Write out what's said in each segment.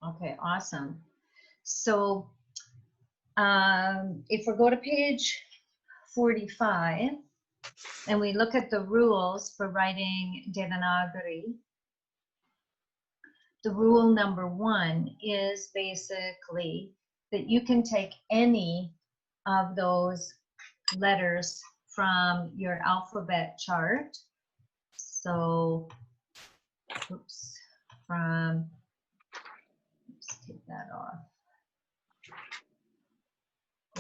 Okay, awesome. So if we go to page 45 and we look at the rules for writing Devanagari, the rule number 1 is basically that you can take any of those letters from your alphabet chart. So, oops, let's take that off.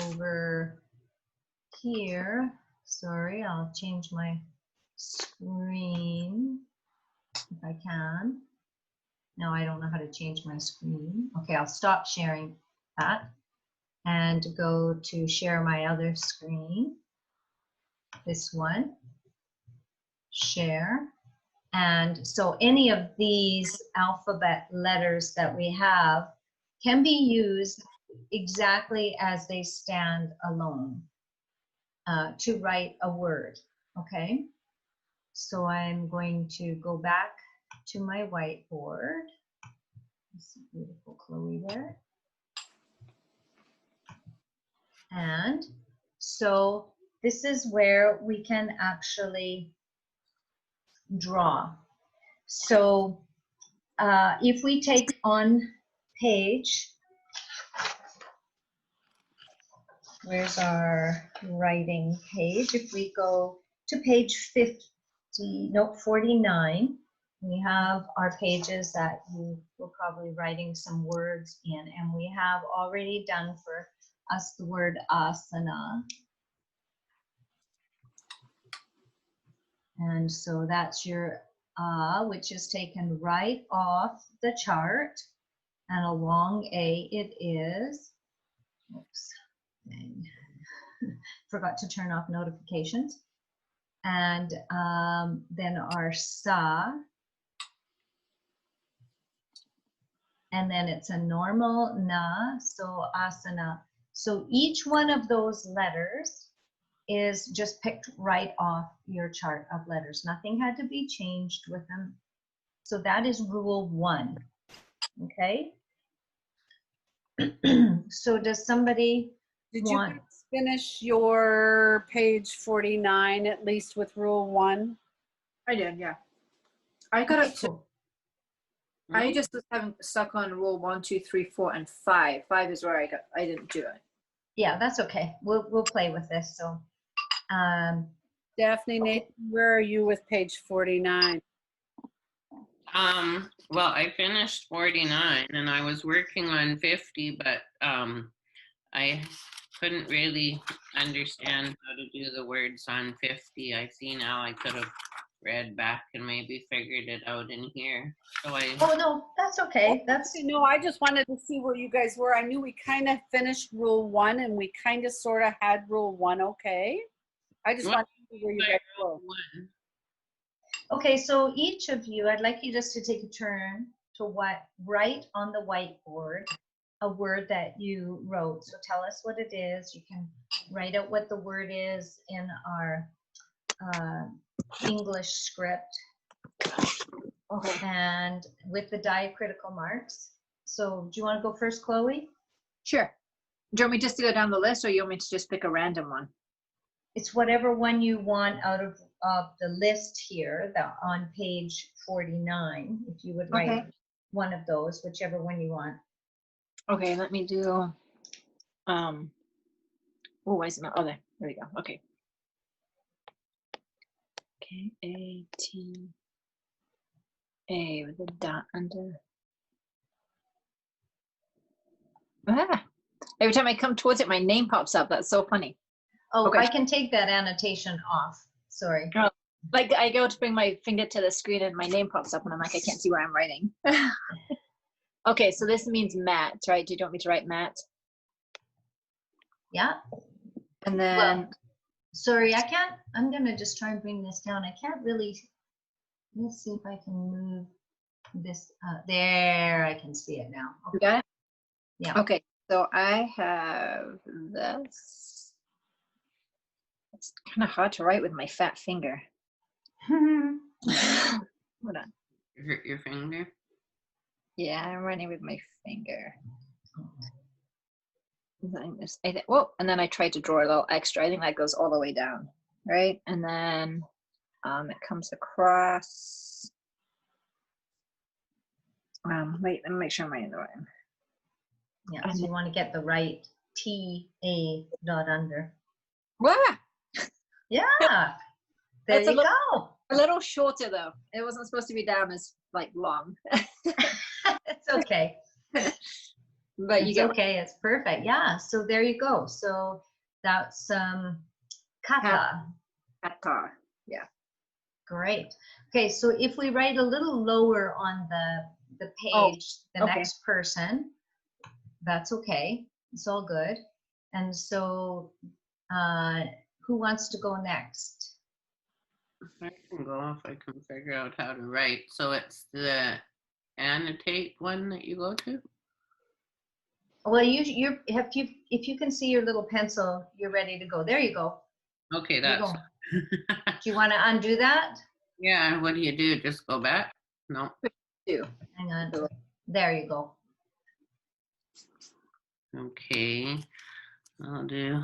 Over here, sorry, I'll change my screen if I can. No, I don't know how to change my screen. Okay, I'll stop sharing that and go to share my other screen. This one, share. And so any of these alphabet letters that we have can be used exactly as they stand alone to write a word, okay? So I'm going to go back to my whiteboard. This is beautiful Chloe there. And so this is where we can actually draw. So if we take on page, where's our writing page? If we go to page 49, we have our pages that you will probably writing some words in, and we have already done for us the word asana. And so that's your which is taken right off the chart, and a long A it is. Oops, dang. Forgot to turn off notifications. And then our sa, and then it's a normal na, so asana. So each one of those letters is just picked right off your chart of letters. Nothing had to be changed with them. So that is rule 1, okay? So does somebody want... Did you finish your page 49 at least with rule 1? I did, yeah. I got up to, I just was having stuck on rule 1, 2, 3, 4, and 5. 5 is where I didn't do it. Yeah, that's okay. We'll play with this. So Daphne, okay. Nathan, where are you with page 49? Well, I finished 49 and I was working on 50, but I couldn't really understand how to do the words on 50. I see now I could have read back and maybe figured it out in here. So Oh no, that's okay. That's no, I just wanted to see where you guys were. I knew we kind of finished rule 1 and we kind of sort of had rule 1 okay. I just wanted to see where you guys were. okay. So each of you, I'd like you just to take a turn to write on the whiteboard a word that you wrote. So tell us what it is. You can write out what the word is in our English script, okay, and with the diacritical marks. So do you want to go first, Chloe? Sure. Do you want me just to go down the list, or you want me to just pick a random one? It's whatever one you want out of the list here, on page 49. If you would write one of those, whichever one you want. Okay, let me do, oh, why is it not, oh, there we go, okay. Okay, A-T-A with a dot under. Ah, every time I come towards it, my name pops up. That's so funny. Oh, okay. I can take that annotation off. Sorry. Oh, like I go to bring my finger to the screen and my name pops up and I'm like, I can't see where I'm writing. Okay, so this means Matt, right? Do you want me to write Matt? Yeah. And then, well, sorry, I can't, I'm gonna just try and bring this down. I can't really, let's see if I can move this, there, I can see it now. Okay. You got it? Yeah. Okay, so I have this. It's kind of hard to write with my fat finger. Hold on. Hurt your finger? Yeah, I'm running with my finger. Whoa, and then I tried to draw a little extra. I think that goes all the way down, right? And then it comes across. Wait, let me make sure I'm in the right. Yeah, so you want to get the right T-A dot under. Wow, Yeah, there That's a you go. a little shorter though. It wasn't supposed to be down as like long. It's okay. But you It's get okay. It's perfect. Yeah. So there you go. So that's kata. kata. Yeah. Great. Okay. So if we write a little lower on the page, the okay. next person, that's okay. It's all good. And so who wants to go next? I can go if I can figure out how to write. So it's the annotate one that you go to? Well, if you can see your little pencil, you're ready to go. There you go. Okay, There you that's. go. Do you want to undo that? Yeah, what do you do? Just go back? No. Hang on. There you go. Okay, I'll do.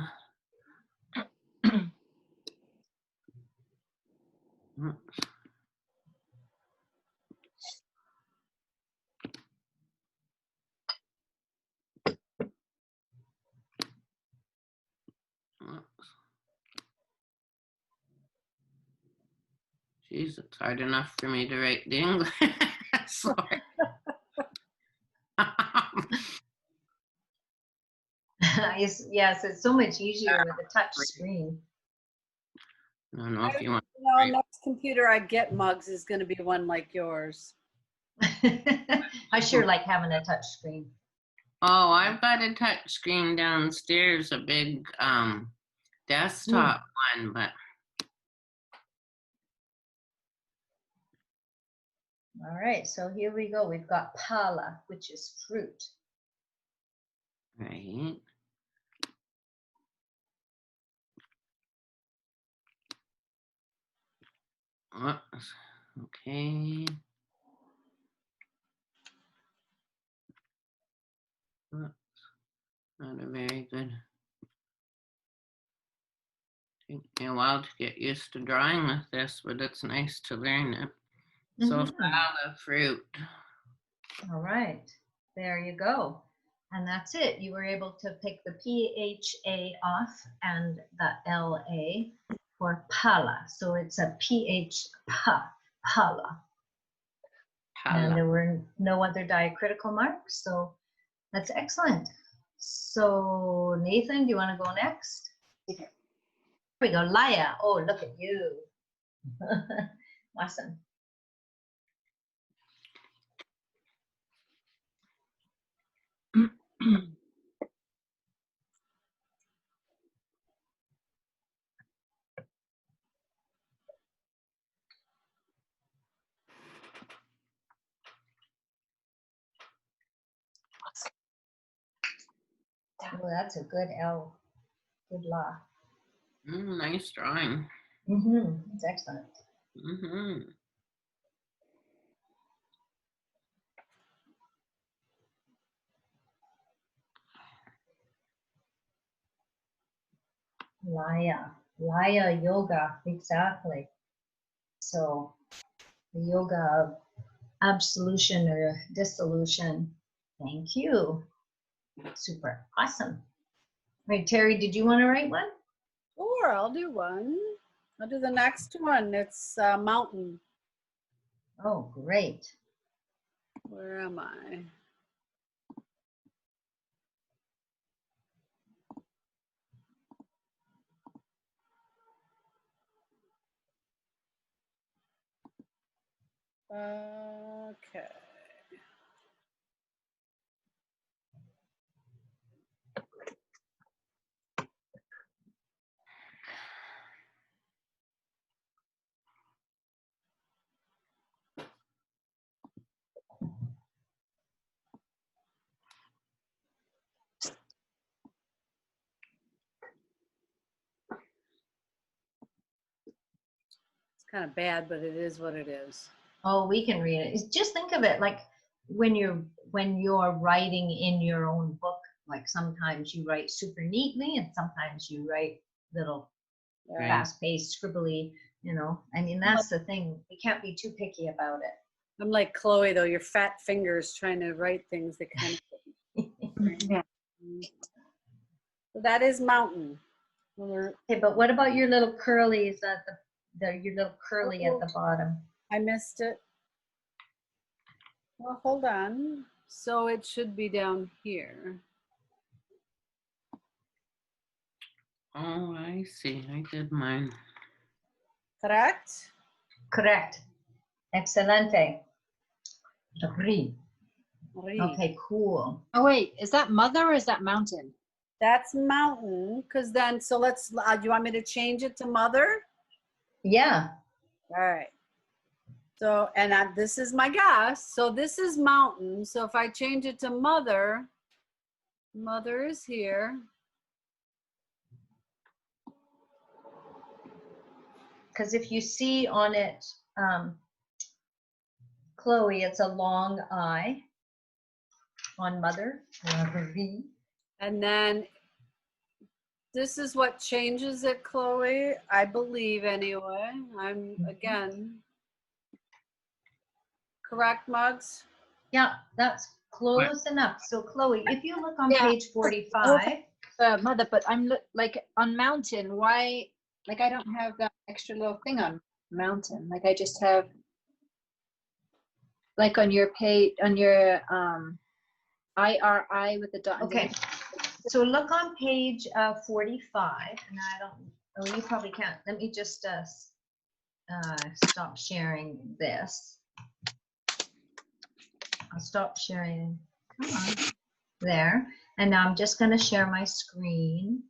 Jeez, it's hard enough for me to write the English. Sorry. Yes, it's so much easier with a touch screen. I don't know if you want. Next computer I get, Mugs, is going to be one like yours. I sure like having a touch screen. Oh, I've got a touch screen downstairs, a big desktop one, but. All right, so here we go. We've got pala, which is fruit. Right. Whoops. Okay. Whoops. Not a very good. Take me a while to get used to drawing with this, but it's nice to learn it. So phala, fruit. All right, there you go. And that's it. You were able to pick the PHA off and the LA for pala. So it's a PH pa, pala. And there were no other diacritical marks. So that's excellent. So Nathan, do you want to go next? Okay. Here we go. Laya. Oh, look at you. Awesome. Oh, that's a good L. Good la. Nice drawing. It's excellent. Laya yoga, exactly. So the yoga of absolution or dissolution. Thank you. Super awesome. Right, Terry, did you want to write one? Sure, I'll do one. I'll do the next one. It's mountain. Oh, great. Where am I? Okay. It's kind of bad, but it is what it is. Oh, we can read it. Just think of it like when you're writing in your own book, like sometimes you write super neatly and sometimes you write little Right. fast-paced, scribbly, I mean, that's the thing. We can't be too picky about it. I'm like Chloe though, your fat fingers trying to write things that kind of. Yeah. So that is mountain. Okay, but what about your little curlies at your little curly at the bottom? I missed it. Well, hold on. So it should be down here. Oh, I see. I did mine. Correct? Correct. Excelente. Ri. Ri. Okay, cool. Oh wait, is that mother or is that mountain? That's mountain, because then, so let's, do you want me to change it to mother? Yeah. All right. So, and this is my guess. So this is mountain. So if I change it to mother, mother is here. Because if you see on it, Chloe, it's a long I on mother. Ri. And then this is what changes it, Chloe, I believe anyway. I'm, again, correct, Mugs? Yeah, that's close enough. So Chloe, if you look on Yeah. page 45, Mother, but I'm like on mountain. Why? Like I don't have that extra little thing on mountain. Like I just have like on your page on your IRI with the dot. okay. So look on page 45, and I don't, oh, you probably can't. Let me just stop sharing this. I'll stop sharing. Come on. There. And now I'm just going to share my screen.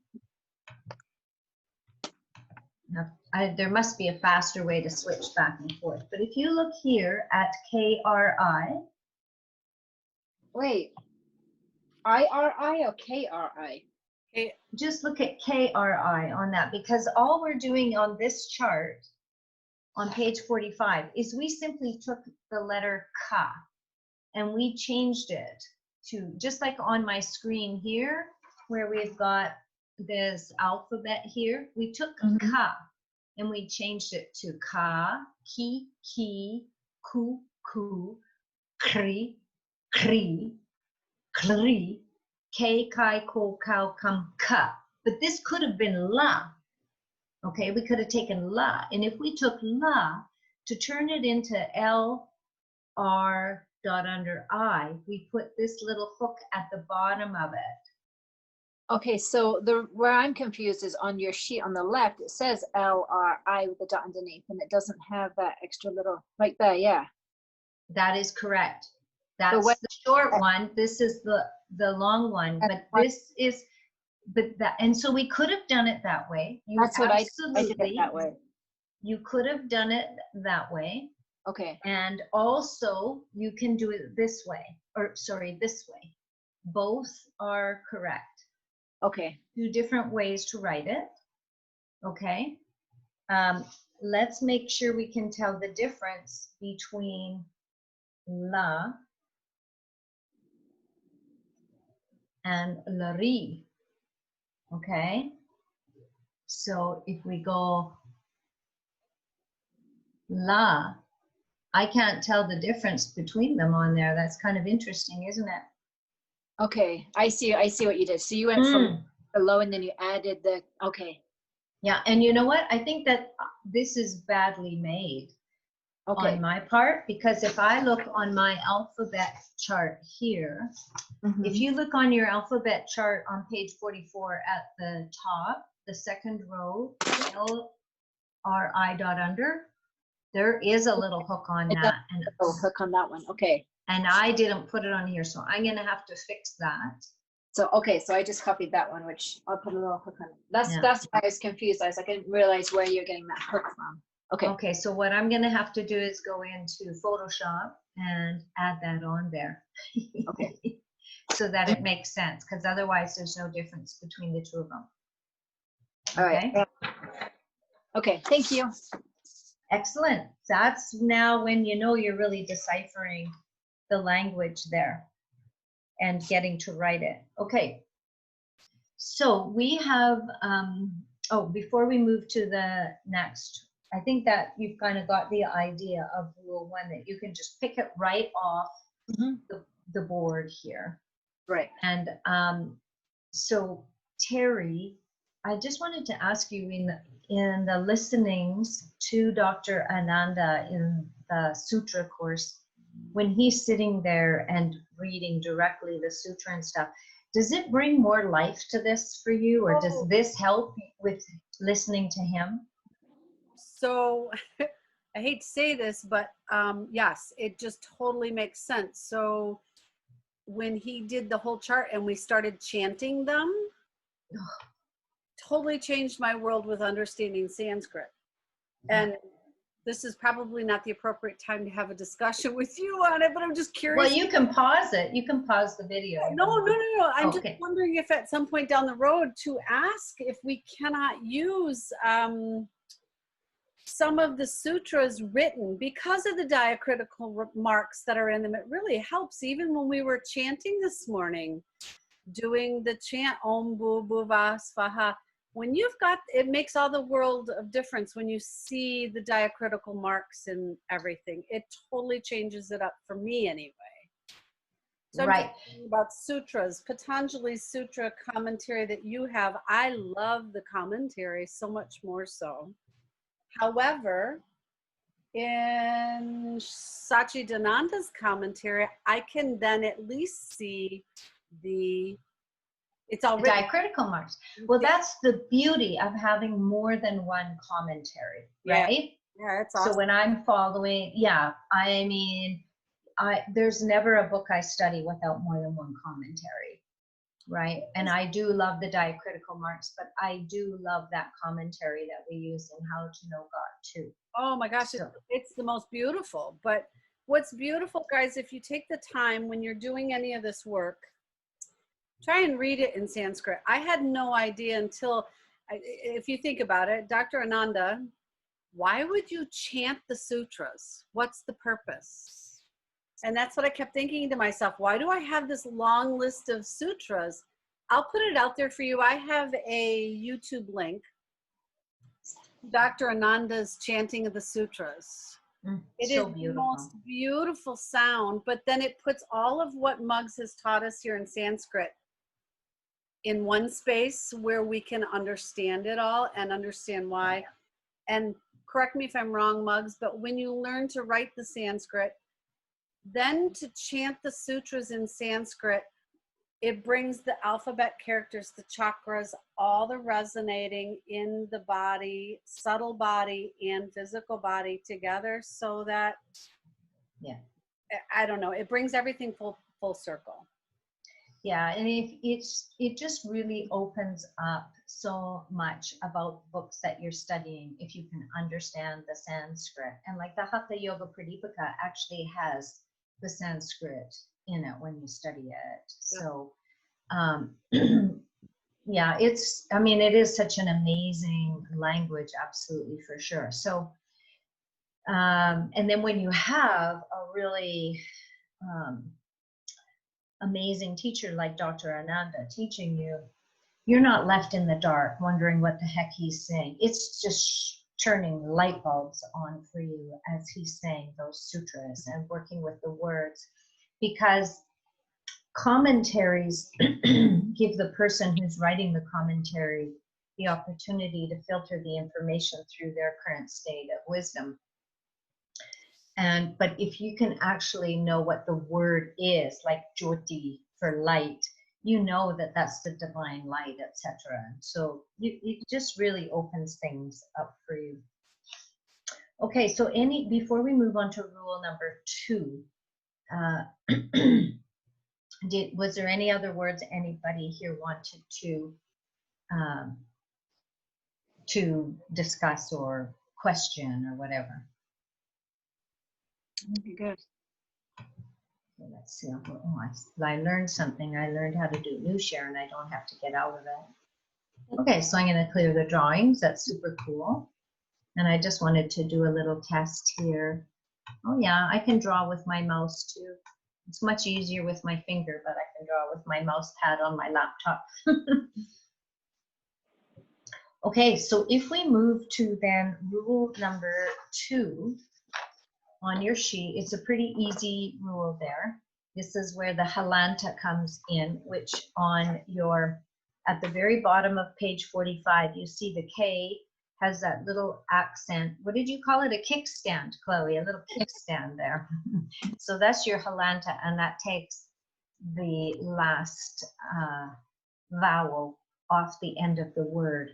Now, there must be a faster way to switch back and forth. But if you look here at KRI. Wait, IRI or KRI? Okay. Just look at KRI on that, because all we're doing on this chart on page 45 is we simply took the letter Ka and we changed it to, just like on my screen here, where we've got this alphabet here, we took Ka and we changed it to Ka, Ki, Ki, Ku, Ku, Kri, Kri, Kri, K, Kai, Ko, Kau, Kam, Ka. But this could have been La. Okay, we could have taken La. And if we took La to turn it into L, R, dot under I, we put this little hook at the bottom of it. Okay, so where I'm confused is on your sheet on the left, it says LRI with the dot underneath, and it doesn't have that extra little right there. Yeah. That is correct. That's the short one. This is the long one. But this is, and so we could have done it that way. That's what I did it that way. You could have done it that way. Okay. And also you can do it this way, or sorry, this way. Both are correct. Okay. Two different ways to write it. Okay. Let's make sure we can tell the difference between La and Lari. Okay. So if we go La, I can't tell the difference between them on there. That's kind of interesting, isn't it? Okay. I see what you did. So you went from below and then you added the, okay. Yeah, and you know what? I think that this is badly made on my part, because if I look on my alphabet chart here, if you look on your alphabet chart on page 44 at the top, the second row, L-R-I dot under, there is a little hook on that. And a little hook on that one. Okay. And I didn't put it on here, so I'm going to have to fix that. So, okay, so I just copied that one, which I'll put a little hook on. That's why I was confused. I was like, I didn't realize where you're getting that hook from. Okay. Okay, so what I'm going to have to do is go into Photoshop and add that on there. Okay. So that it makes sense, because otherwise there's no difference between the two of them. All right. Okay, thank you. Excellent. That's now when you know you're really deciphering the language there and getting to write it. Okay. So we have, oh, before we move to the next, I think that you've kind of got the idea of rule 1, that you can just pick it right off the board here. Right. And so Terry, I just wanted to ask you, in the listenings to Dr. Ananda in the Sutra course, when he's sitting there and reading directly the sutra and stuff, does it bring more life to this for you, or does this help with listening to him? So I hate to say this, but yes, it just totally makes sense. So when he did the whole chart and we started chanting them, totally changed my world with understanding Sanskrit. And this is probably not the appropriate time to have a discussion with you on it, but I'm just curious. Well, you can pause it. You can pause the video. No. I'm just Okay. wondering if at some point down the road to ask if we cannot use some of the sutras written, because of the diacritical marks that are in them. It really helps. Even when we were chanting this morning, doing the chant Om Bhuva Svaha, when you've got, it makes all the world of difference when you see the diacritical marks and everything. It totally changes it up for me anyway. So I'm Right. talking about sutras, Patanjali's sutra commentary that you have. I love the commentary so much more so. However, in Sachidananda's commentary, I can then at least see it's already Diacritical marks. Well, that's the beauty of having more than one commentary, right? Yeah, it's awesome. So when I'm following, I mean, there's never a book I study without more than one commentary, right? And I do love the diacritical marks, but I do love that commentary that we use in How to Know God too. Oh my gosh, So- it's the most beautiful. But what's beautiful, guys, if you take the time when you're doing any of this work, try and read it in Sanskrit. I had no idea until, if you think about it, Dr. Ananda, why would you chant the sutras? What's the purpose? And that's what I kept thinking to myself. Why do I have this long list of sutras? I'll put it out there for you. I have a YouTube link, Dr. Ananda's chanting of the sutras. It so is beautiful. the most beautiful sound, but then it puts all of what Muggs has taught us here in Sanskrit in one space where we can understand it all and understand why. And correct me if I'm wrong, Muggs, but when you learn to write the Sanskrit, then to chant the sutras in Sanskrit, it brings the alphabet characters, the chakras, all the resonating in the body, subtle body and physical body together, so that, I don't know, it brings everything full circle. Yeah, and it just really opens up so much about books that you're studying if you can understand the Sanskrit. And like the Hatha Yoga Pradipika actually has the Sanskrit in it when you study it. So, yeah, it is such an amazing language, absolutely, for sure. So, and then when you have a really amazing teacher like Dr. Ananda teaching you, you're not left in the dark wondering what the heck he's saying. It's just turning light bulbs on for you as he's saying those sutras and working with the words, because commentaries give the person who's writing the commentary the opportunity to filter the information through their current state of wisdom. But if you can actually know what the word is, like Jyoti for light, you know that that's the divine light, etc. So it just really opens things up for you. Okay, so before we move on to rule number 2, was there any other words anybody here wanted to discuss or question or whatever? Good. Okay, let's see. I learned something. I learned how to do new share, and I don't have to get out of it. Okay, so I'm going to clear the drawings. That's super cool. And I just wanted to do a little test here. Oh yeah, I can draw with my mouse too. It's much easier with my finger, but I can draw with my mouse pad on my laptop. Okay, so if we move to then rule number 2 on your sheet, it's a pretty easy rule there. This is where the halanta comes in, which on your, at the very bottom of page 45, you see the K has that little accent. What did you call it? A kickstand, Chloe, a little kickstand there. So that's your halanta, and that takes the last vowel off the end of the word.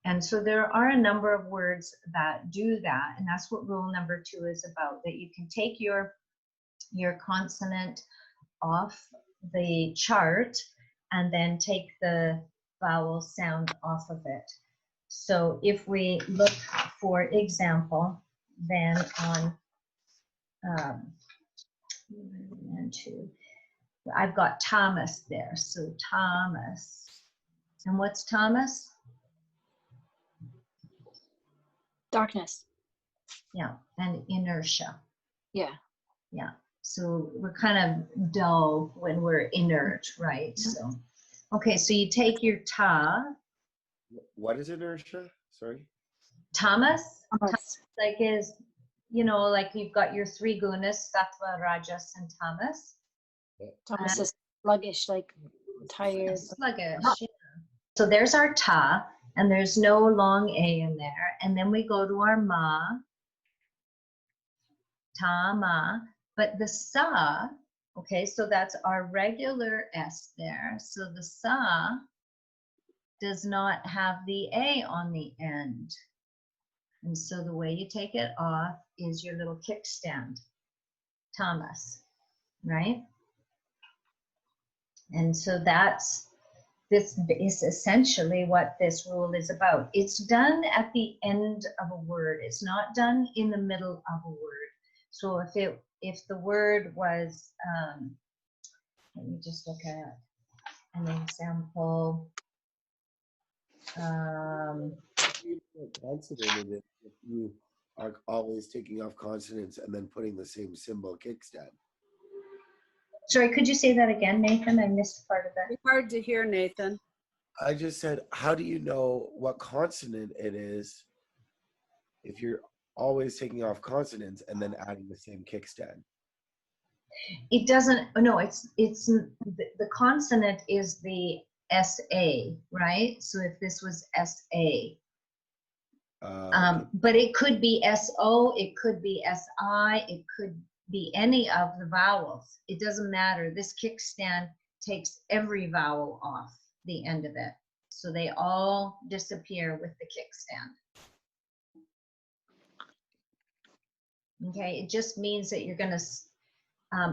And so there are a number of words that do that, and that's what rule number 2 is about, that you can take your consonant off the chart and then take the vowel sound off of it. So if we look, for example, then on I've got Thomas there. So Thomas. And what's Thomas? Darkness. Yeah, and inertia. Yeah. Yeah. So we're kind of dull when we're inert, right? So, okay, so you take your ta. What is inertia? Sorry. Thomas, like is, you know, like you've got your 3 gunas, sattva, rajas, and tamas. Thomas is sluggish, like tired. Sluggish. Yeah. So there's our ta, and there's no long a in there. And then we go to our ma, ta, ma. But the sa, okay, so that's our regular S there. So the sa does not have the A on the end. And so the way you take it off is your little kickstand, Thomas, right? And so this is essentially what this rule is about. It's done at the end of a word. It's not done in the middle of a word. So if the word was, let me just look at an example. Consonant is if you are always taking off consonants and then putting the same symbol kickstand. Sorry, could you say that again, Nathan? I missed part of that. It's hard to hear, Nathan. I just said, how do you know what consonant it is if you're always taking off consonants and then adding the same kickstand? It doesn't, no, it's the consonant is the SA, right? So if this was SA, but it could be SO, it could be SI, it could be any of the vowels. It doesn't matter. This kickstand takes every vowel off the end of it. So they all disappear with the kickstand. Okay, it just means that you're going to,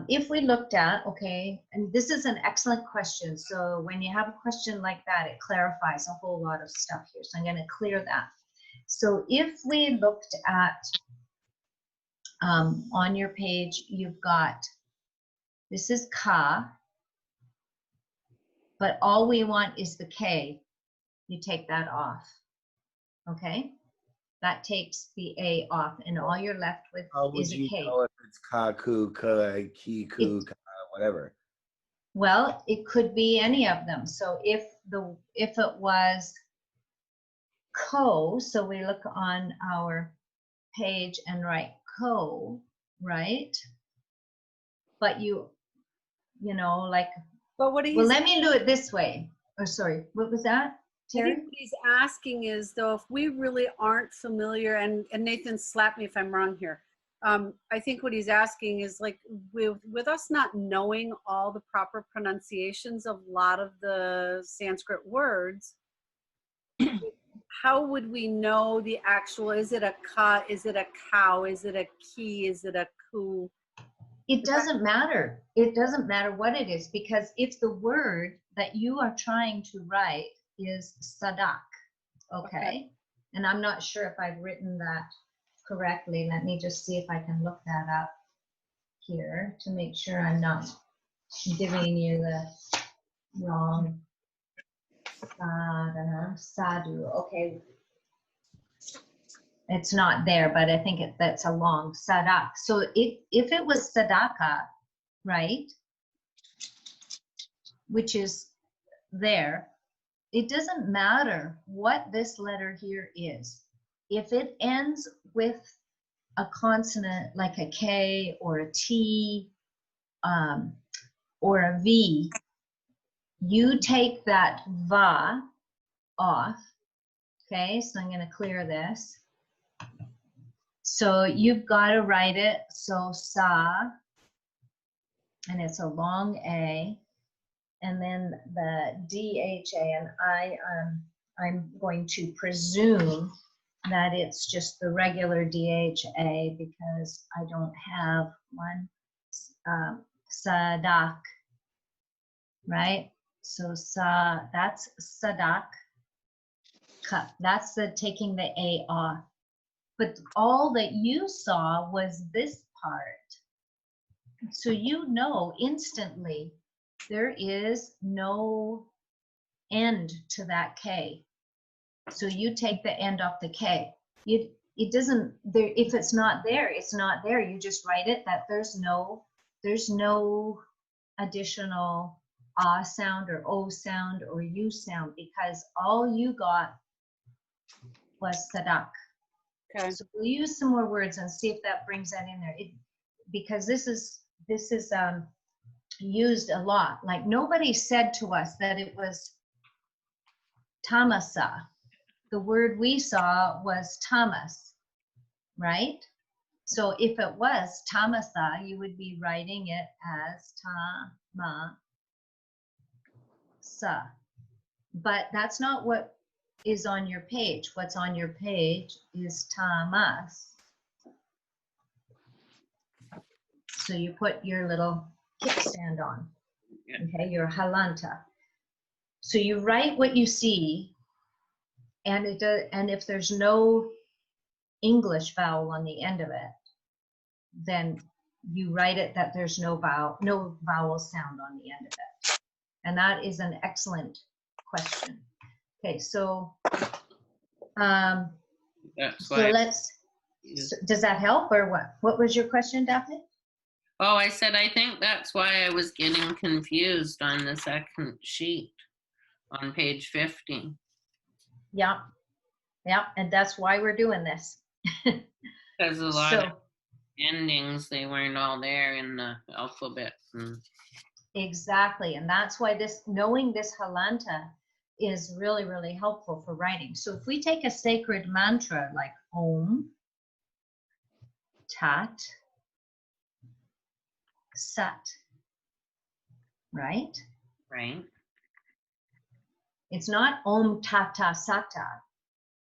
if we looked at, okay, and this is an excellent question. So when you have a question like that, it clarifies a whole lot of stuff here. So I'm going to clear that. So if we looked at, on your page, you've got, this is ka, but all we want is the K. You take that off, okay? That takes the A off, and all you're left with is a K. How would you know if it's ka, ku, ka, ki, ku, ka, whatever? Well, it could be any of them. So if it was ko, so we look on our page and write ko, right? But you know, like, But what well, let me do it this way. Oh, sorry, what was that, Terry? I think what he's asking is, though, if we really aren't familiar, and Nathan, slap me if I'm wrong here. I think what he's asking is, like, with us not knowing all the proper pronunciations of a lot of the Sanskrit words, how would we know the actual, is it a ka, is it a cow, is it a ki, is it a ku? It doesn't matter. It doesn't matter what it is, because if the word that you are trying to write is sadak, okay? And I'm not sure if I've written that correctly. Let me just see if I can look that up here to make sure I'm not giving you the wrong sadhu. Okay, it's not there, but I think that's a long sadak. So if it was sadaka, right? Which is there. It doesn't matter what this letter here is. If it ends with a consonant like a K or a T or a V, you take that va off. Okay, so I'm going to clear this. So you've got to write it, so sa, and it's a long A, and then the DHA, and I'm going to presume that it's just the regular DHA because I don't have one, sadak, right? So sa, that's sadak, that's the taking the A off. But all that you saw was this part. So you know instantly there is no end to that K. So you take the end off the K. It doesn't there, if it's not there, it's not there. You just write it that there's no additional ah sound or o sound or u sound because all you got was sadak. Okay. So we'll use some more words and see if that brings that in there. Because this is used a lot. Like nobody said to us that it was tamasa. The word we saw was tamas, right? So if it was tamasa, you would be writing it as tamasa. But that's not what is on your page. What's on your page is tamas. So you put your little kickstand on, okay, your halanta. So you write what you see, and it does, and if there's no English vowel on the end of it, then you write it that there's no vowel sound on the end of it. And that is an excellent question. Okay, so That's so why. let's. Does that help, or what? What was your question, Daphne? Oh, I said, I think that's why I was getting confused on the second sheet on page 50. Yeah, yeah, and that's why we're doing this. Because a lot of endings, they weren't all there in the alphabet. Exactly, and that's why knowing this halanta is really, really helpful for writing. So if we take a sacred mantra like Om, Tat, Sat, right? Right. It's not Om Tata Sata,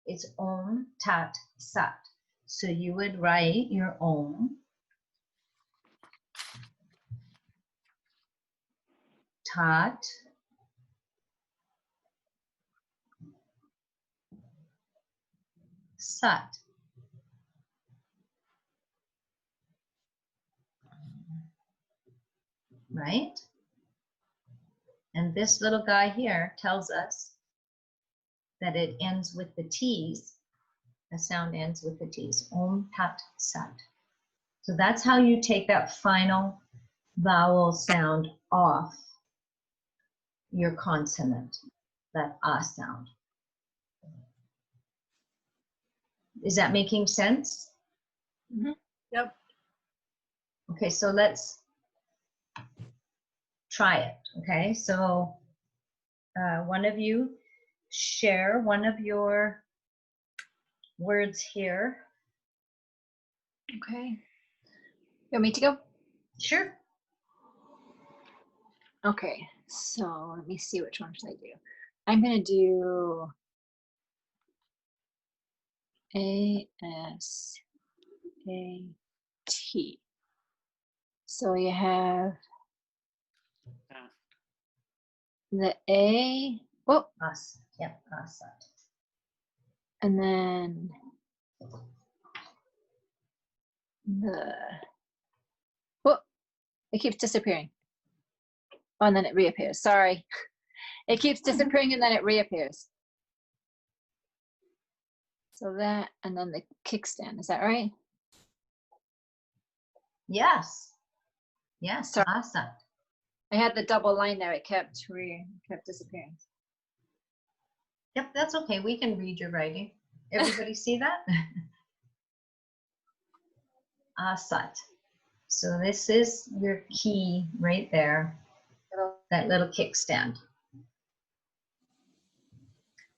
it's Om Tat Sat. So you would write your Om, Tat, Sat. Right? And this little guy here tells us that it ends with the T's. The sound ends with the T's. Om Tat Sat. So that's how you take that final vowel sound off your consonant, that ah sound. Is that making sense? Mm-hmm. Yep. Okay, so let's try it. Okay, so one of you share one of your words here. Okay. You want me to go? Sure. Okay, so let me see which one should I do. I'm gonna do A-S-A-T. So you have the A, oh, Us. Yep, asat. and then the, oh, it keeps disappearing. Oh, and then it reappears, sorry. It keeps disappearing and then it reappears. So that, and then the kickstand, is that right? Yes. Yes, Sorry. asat. I had the double line there. It kept disappearing. Yep, that's okay. We can read your writing. Everybody see that? Asat. So this is your key right there, that little kickstand.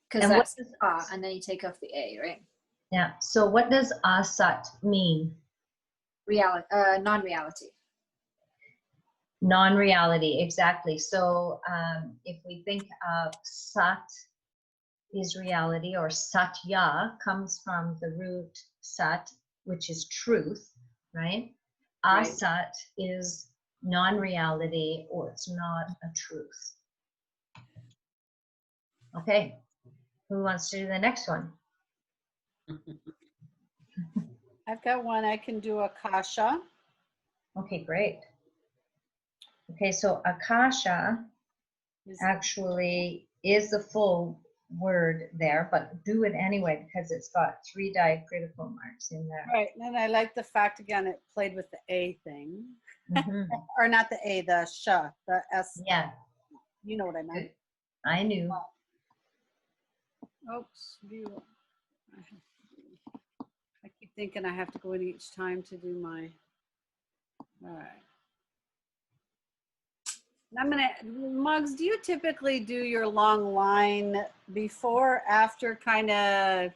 Because And what that's does and then you take off the A, right? Yeah. So what does asat mean? Reality, non-reality. Non-reality, exactly. So if we think of sat is reality, or satya comes from the root sat, which is truth, right? Right. Asat is non-reality, or it's not a truth. Okay. Who wants to do the next one? I've got one. I can do akasha. Okay, great. Okay, so akasha actually is the full word there, but do it anyway because it's got 3 diacritical marks in there. Right, and I like the fact, again, it played with the A thing. Mhm. Or not the A, the sha, the S. Yeah, You know what I meant. good. I knew. Oops. I keep thinking I have to go in each time to do my, all right. I'm gonna, Muggs, do you typically do your long line before, after, kind of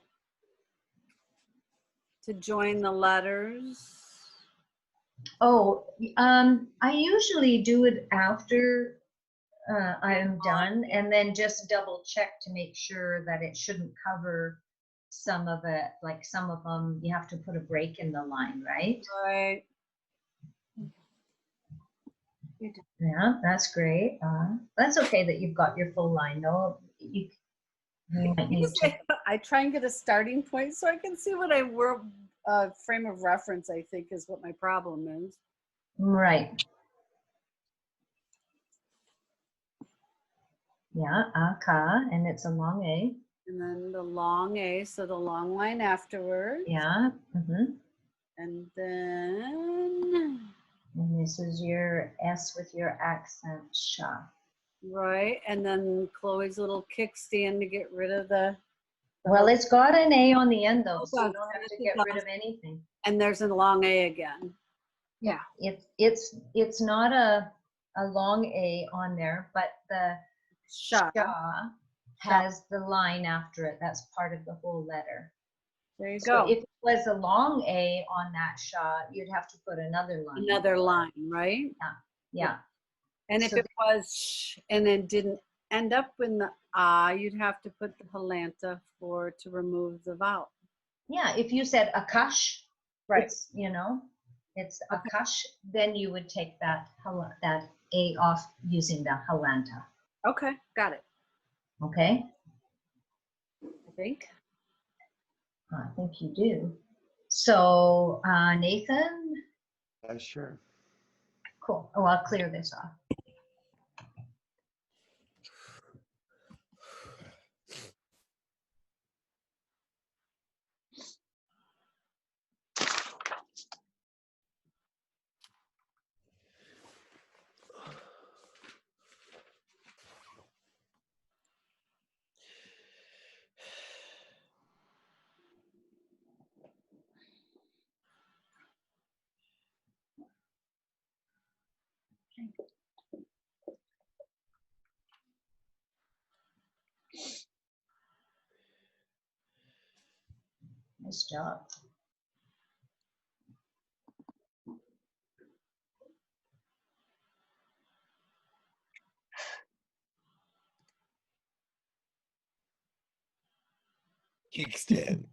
to join the letters? Oh, I usually do it after I'm done, and then just double check to make sure that it shouldn't cover some of it. Like some of them, you have to put a break in the line, right? Right. Yeah, that's great. That's okay that you've got your full line. No, you might need to. I try and get a starting point so I can see what I work, frame of reference, I think, is what my problem is. Right. Yeah, aka, and it's a long A. And then the long A, so the long line afterwards. Yeah. And then, And this is your S with your accent sha. right, and then Chloe's little kickstand to get rid of the. Well, it's got an A on the end though, so Okay. you don't have to get rid of anything. And there's a long A again. Yeah. It's not a long A on there, but the Sha. sha has the line after it. That's part of the whole letter. There you So go. if it was a long A on that sha, you'd have to put another line. Another line, right? Yeah. And if So it was sh and then didn't end up in the ah, you'd have to put the halanta to remove the vowel. Yeah, if you said akash, Right. it's, it's akash, then you would take that A off using the halanta. Okay, got it. Okay? I think. I think you do. So, Nathan? Sure. Cool. Oh, I'll clear this off. Nice job. Kickstand.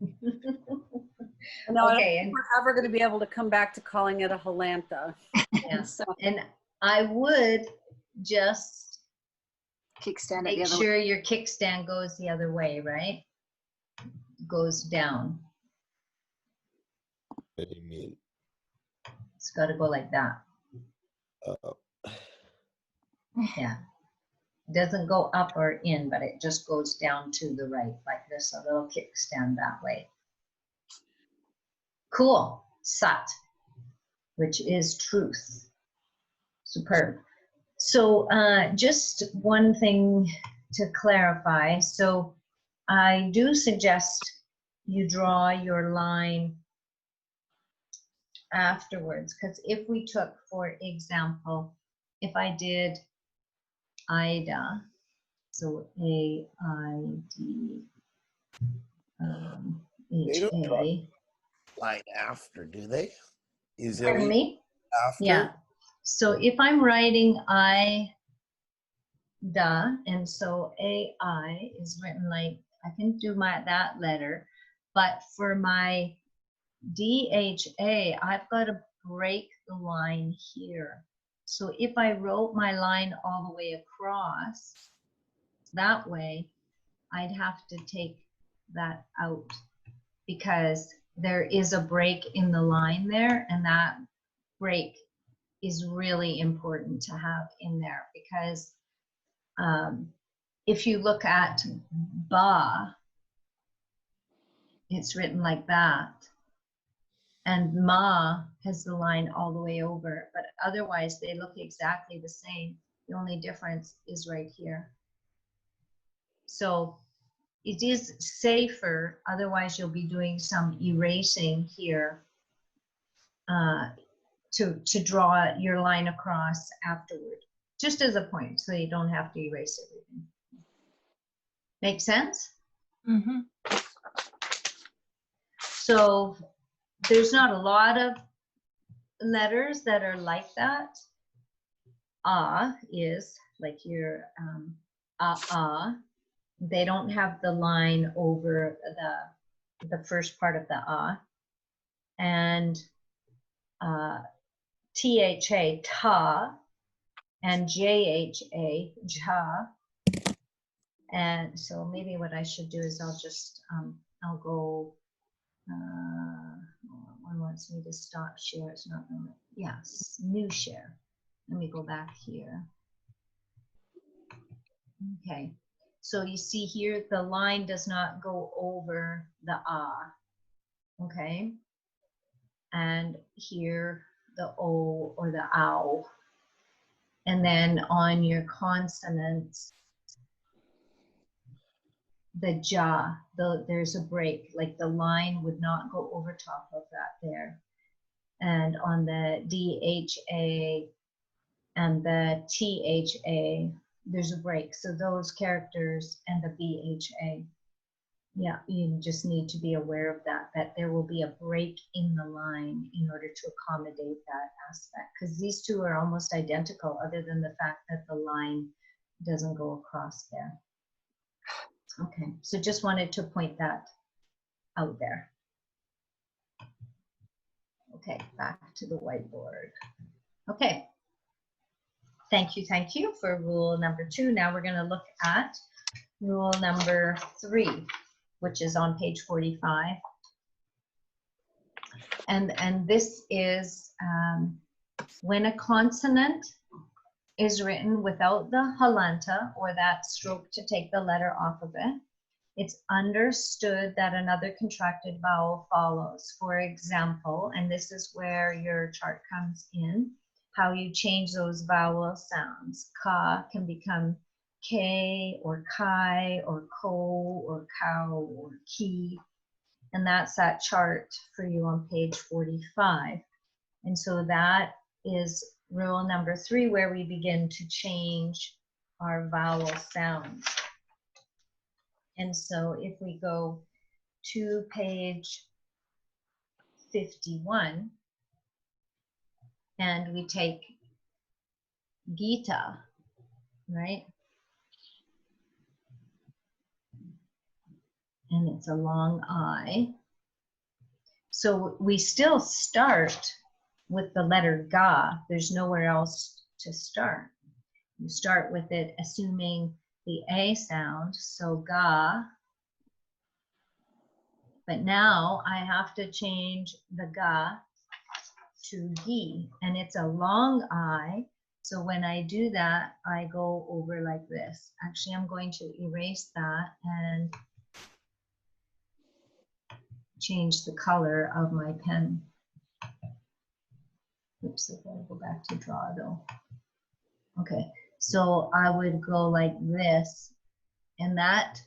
No, I don't Okay, think we're ever going to be able to come back to calling it a halanta. Yeah. So And I would just kickstand it make the other way. sure your kickstand goes the other way, right? Goes down. What do you mean? It's got to go like that. Uh, Yeah. It doesn't go up or in, but it just goes down to the right like this, a little kickstand that way. Cool. Sat, which is truth. Superb. So just one thing to clarify. So I do suggest you draw your line afterwards, because if we took, for example, if I did Ida, so A-I-D, They don't draw H-A. line after, do they? Is it Pardon me? after? Yeah. So if I'm writing I, da, and so AI is written like, I can do that letter, but for my DHA, I've got to break the line here. So if I wrote my line all the way across that way, I'd have to take that out because there is a break in the line there, and that break is really important to have in there because if you look at ba, it's written like that. And ma has the line all the way over, but otherwise they look exactly the same. The only difference is right here. So it is safer, otherwise you'll be doing some erasing here to draw your line across afterward, just as a point, so you don't have to erase everything. Make sense? Mm-hmm. So there's not a lot of letters that are like that. Ah is like your they don't have the line over the first part of the ah. And THA, ta, and JHA, ja. And so maybe what I should do is I'll just, I'll go, one wants me to stop share. It's not gonna, yes, new share. Let me go back here. Okay, so you see here, the line does not go over the ah, okay? And here, the O or the ow. And then on your consonants, the ja, there's a break, like the line would not go over top of that there. And on the DHA and the THA, there's a break. So those characters and the BHA, yeah, you just need to be aware of that there will be a break in the line in order to accommodate that aspect, because these two are almost identical other than the fact that the line doesn't go across there. Okay, so just wanted to point that out there. Okay, back to the whiteboard. Okay, thank you for rule number 2. Now we're going to look at rule number 3, which is on page 45. And this is when a consonant is written without the halanta, or that stroke to take the letter off of it, it's understood that another contracted vowel follows. For example, and this is where your chart comes in, how you change those vowel sounds. Ka can become K or Kai or Ko or Cow or Ki. And that's that chart for you on page 45. And so that is rule number 3, where we begin to change our vowel sounds. And so if we go to page 51 and we take Gita, right? And it's a long I. So we still start with the letter Ga. There's nowhere else to start. You start with it assuming the A sound, so Ga. But now I have to change the Ga to Gi, and it's a long I. So when I do that, I go over like this. Actually, I'm going to erase that and change the color of my pen. Oops, I gotta go back to draw though. Okay, so I would go like this, and that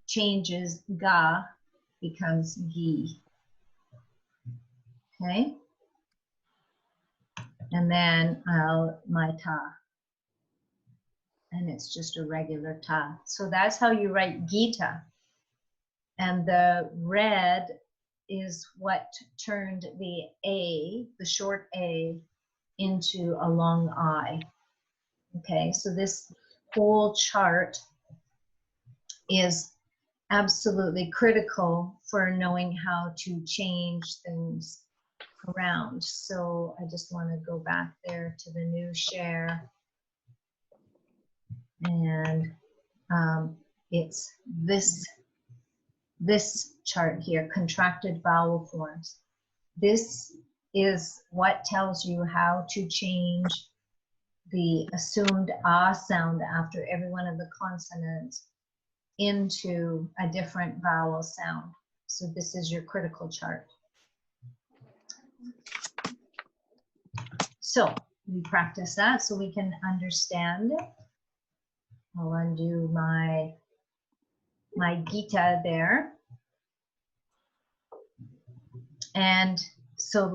changes ga, becomes gi. Okay, and then my ta, and it's just a regular ta. So that's how you write Gita. And the red is what turned the A, the short A, into a long I. Okay, so this whole chart is absolutely critical for knowing how to change things around. So I just want to go back there to the new share. And it's this chart here, contracted vowel forms. This is what tells you how to change the assumed ah sound after every one of the consonants into a different vowel sound. So this is your critical chart. So we practice that so we can understand. I'll undo my Gita there. And so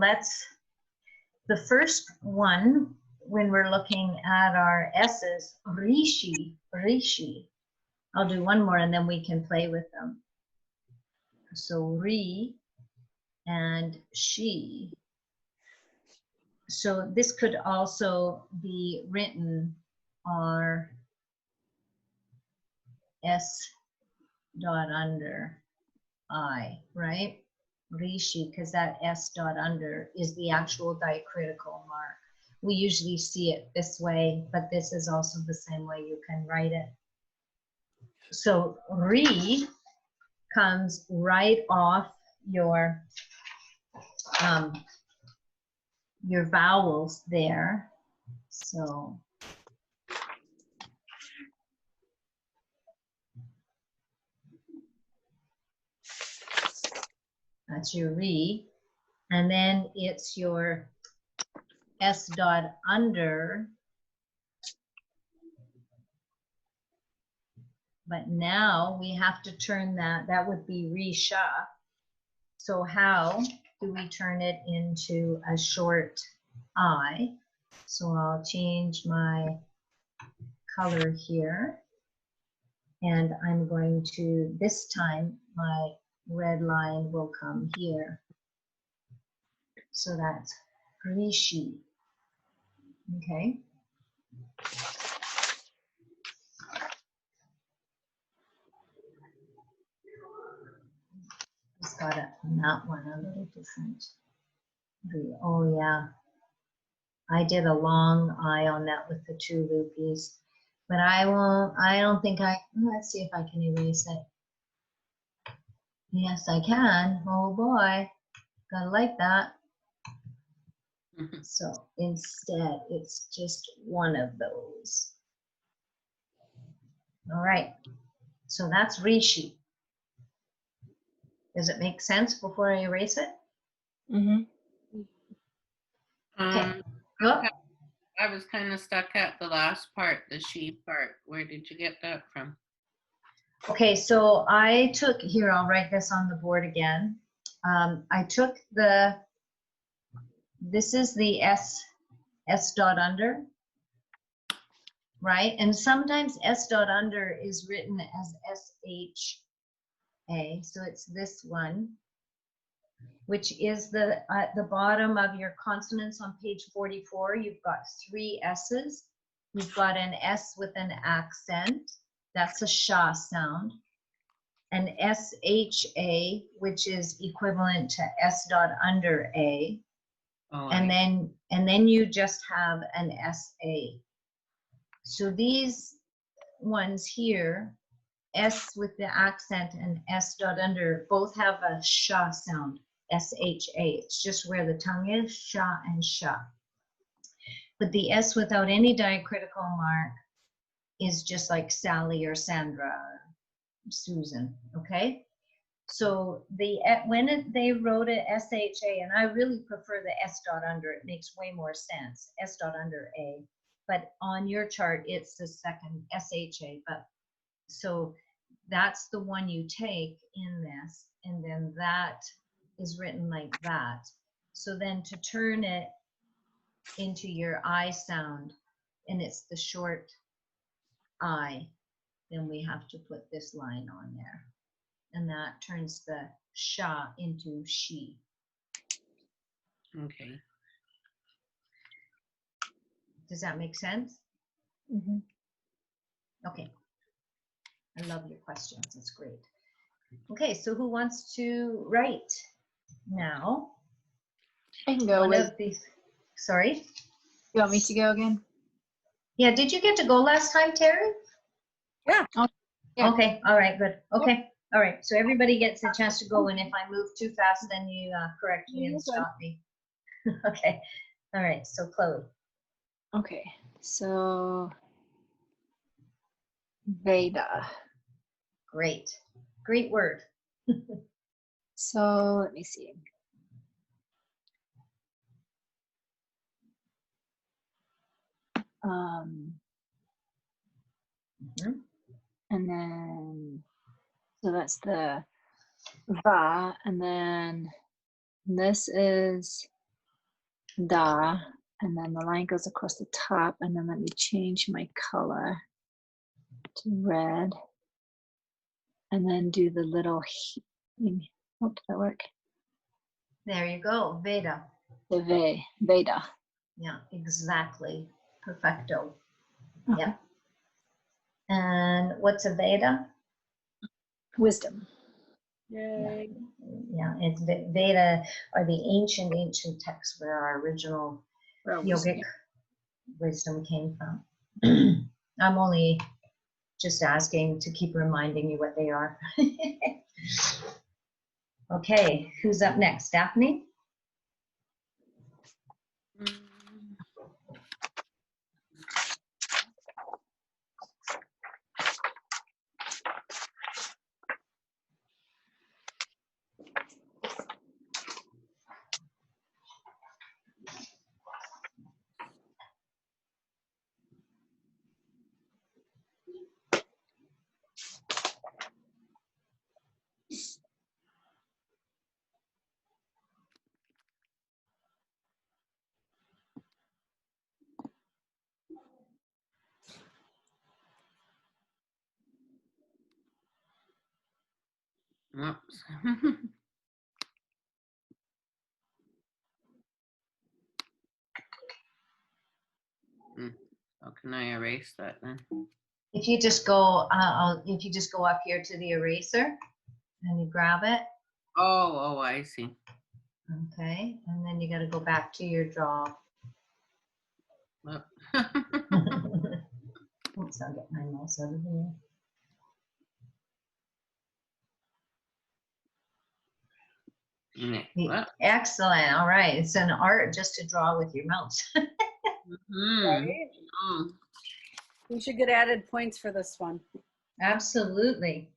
the first one, when we're looking at our S's, rishi, rishi. I'll do one more and then we can play with them. So ri and she. So this could also be written R S dot under I, right? Rishi, because that S dot under is the actual diacritical mark. We usually see it this way, but this is also the same way you can write it. So ri comes right off your vowels there. So that's your ri, and then it's your S dot under. But now we have to turn that would be risha. So how do we turn it into a short I? So I'll change my color here. And I'm going to, this time, my red line will come here. So that's rishi. Okay. Just got it on that one a little different. Oh yeah, I did a long I on that with the two loopies, but I don't think let's see if I can erase it. Yes, I can. Oh boy, gotta like that. So instead, it's just one of those. All right, so that's rishi. Does it make sense before I erase it? Mm-hmm. Okay. I was kind of stuck at the last part, the she part. Where did you get that from? Okay, so I took, here, I'll write this on the board again. I took this is the S dot under, right? And sometimes S dot under is written as SHA, so it's this one, which is at the bottom of your consonants on page 44. You've got 3 S's. You've got an S with an accent. That's a sha sound. An SHA, which is equivalent to S dot under A. Oh, And then you just have an SA. So these ones here, S with the accent and S dot under, both have a sha sound, SHA. It's just where the tongue is, sha and sha. But the S without any diacritical mark is just like Sally or Sandra or Susan, okay? So when they wrote it SHA, and I really prefer the S dot under, it makes way more sense, S dot under A. but on your chart, it's the second SHA. But so that's the one you take in this, and then that is written like that. So then to turn it into your I sound, and it's the short I, then we have to put this line on there. And that turns the sha into she. Okay. Does that make sense? Mm-hmm. Okay. I love your questions. It's great. Okay, so who wants to write now? I can go One with, of these. Sorry? you want me to go again? Yeah, did you get to go last time, Terry? Yeah. Oh, yeah. Okay, all right, good. Okay, all right. So everybody gets a chance to go, and if I move too fast, then you correct me You're and good. stop me. Okay, all right. So Chloe. Okay, so Veda. Great, great word. So let me see. Mhm. And then, so that's the Va, and then this is Da, and then the line goes across the top, and then let me change my color to red, and then do the little thing. Oh, did that work? There you go, Veda. The Veda. Yeah, exactly. Perfecto. Okay. Yeah. And what's a Veda? Wisdom. Yay. Yeah, it's Veda are the ancient texts where our original yogic wisdom came from. I'm only just asking to keep reminding you what they are. Okay, who's up next? Daphne? Whoops. How can I erase that then? If you just go, up here to the eraser and you grab it, Oh, I see. okay, and then you got to go back to your draw. Oh. Oops, I'll get my mouse out of here. What? Excellent. All right. It's an art just to draw with your mouse. Right? You should get added points for this one. Absolutely.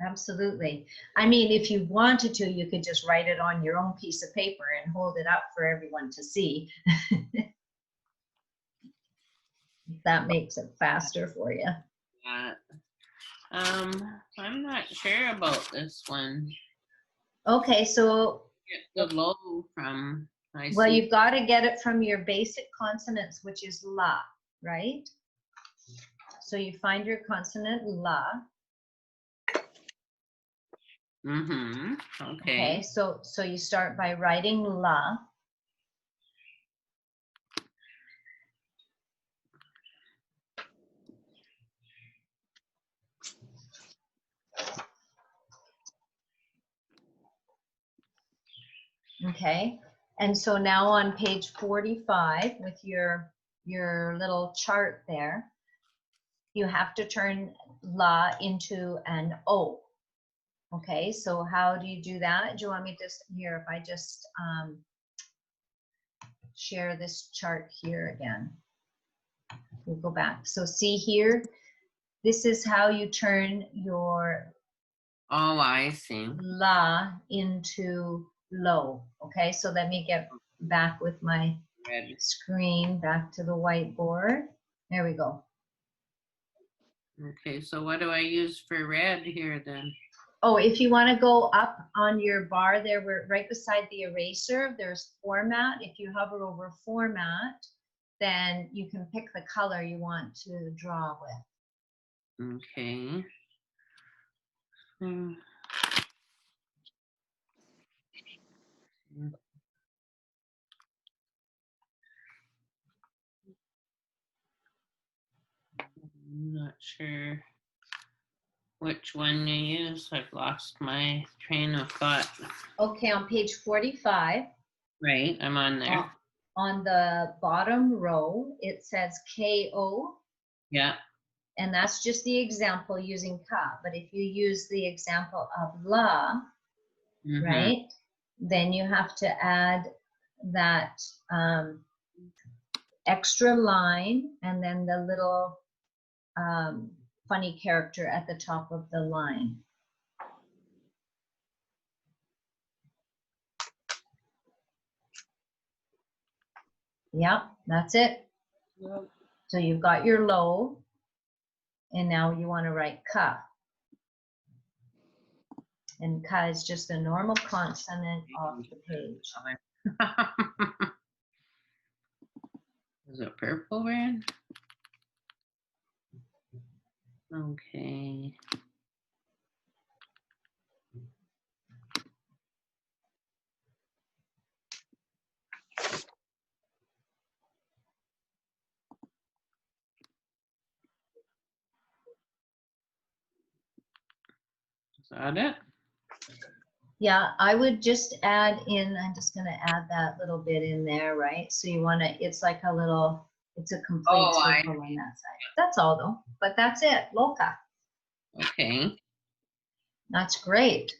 Absolutely. I mean, if you wanted to, you could just write it on your own piece of paper and hold it up for everyone to see. That makes it faster for you. I'm not sure about this one. Okay, so Get the low from, I well, see. you've got to get it from your basic consonants, which is la, right? So you find your consonant la. Mm-hmm. Okay, so you start by writing la. Okay, and so now on page 45 with your little chart there, you have to turn la into an O. Okay, so how do you do that? Do you want me to here, if I just share this chart here again? We'll go back. So see here, this is how you turn your Oh, I see. la into lo. Okay, so let me get back with my red. screen back to the whiteboard. There we go. Okay, so what do I use for red here then? Oh, if you want to go up on your bar there, we're right beside the eraser, there's format. If you hover over format, then you can pick the color you want to draw with. Okay. Hmm. I'm not sure which one you use. I've lost my train of thought. Okay, on page 45, Right, I'm on there. on the bottom row, it says KO, Yeah. and that's just the example using ka. But if you use the example of la, Mhm. right, then you have to add that extra line and then the little funny character at the top of the line. Yep, that's it. Yep. So you've got your low, and now you want to write ka. And ka is just a normal consonant off the page. Is it purple red? Okay. Is that it? Yeah, I would just add in, I'm just going to add that little bit in there, right? So you want to, it's like a little, it's a complete Oh, I circle on that side. That's all though, but that's it, loka. Okay. That's great.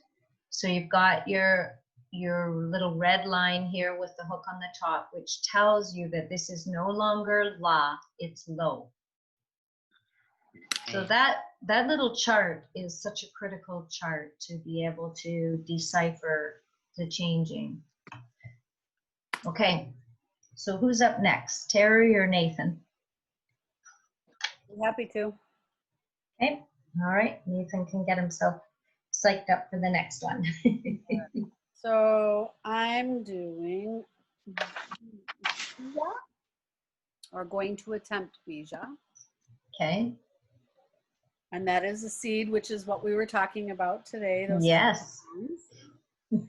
So you've got your little red line here with the hook on the top, which tells you that this is no longer la, it's low. So Okay. that little chart is such a critical chart to be able to decipher the changing. Okay, so who's up next, Terry or Nathan? I'm happy to. Okay, all right, Nathan can get himself psyched up for the next one. So I'm doing bija, or going to attempt bija. Okay, And that is a seed, which is what we were talking about today. Those yes. sounds. Let's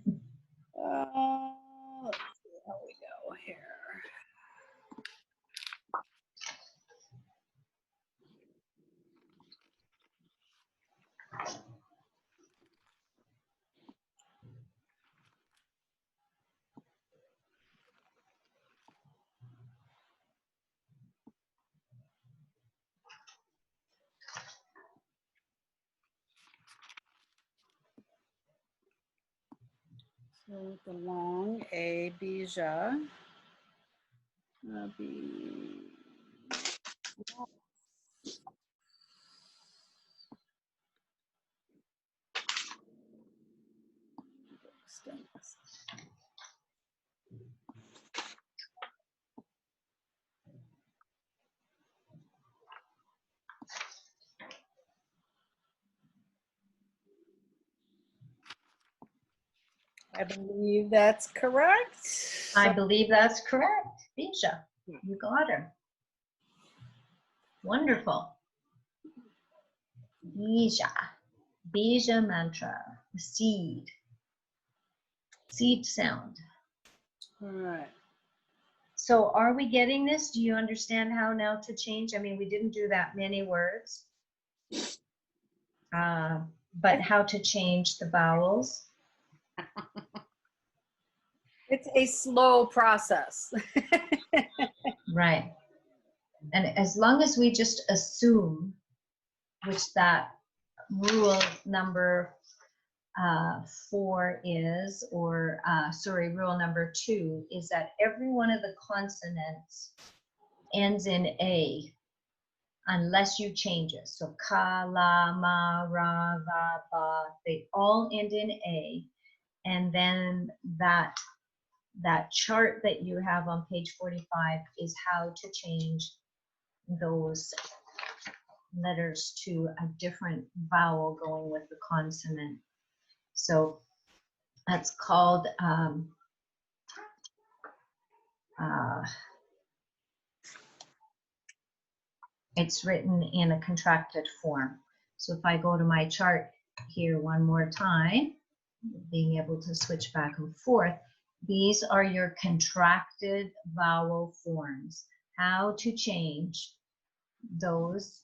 see how we go here. So the long A, bija. B. I believe that's correct. I believe that's correct. Bija, you got her. Wonderful. Bija. Bija mantra, the seed. Seed sound. All right. So are we getting this? Do you understand how now to change? I mean, we didn't do that many words. But how to change the vowels. It's a slow process. Right. And as long as we just assume, which that rule number 4 is, or sorry, rule number 2 is that every one of the consonants ends in A unless you change it. So ka, la, ma, ra, va, ba, they all end in A. And then that that chart that you have on page 45 is how to change those letters to a different vowel going with the consonant. So that's called it's written in a contracted form. So if I go to my chart here one more time, being able to switch back and forth, these are your contracted vowel forms. How to change those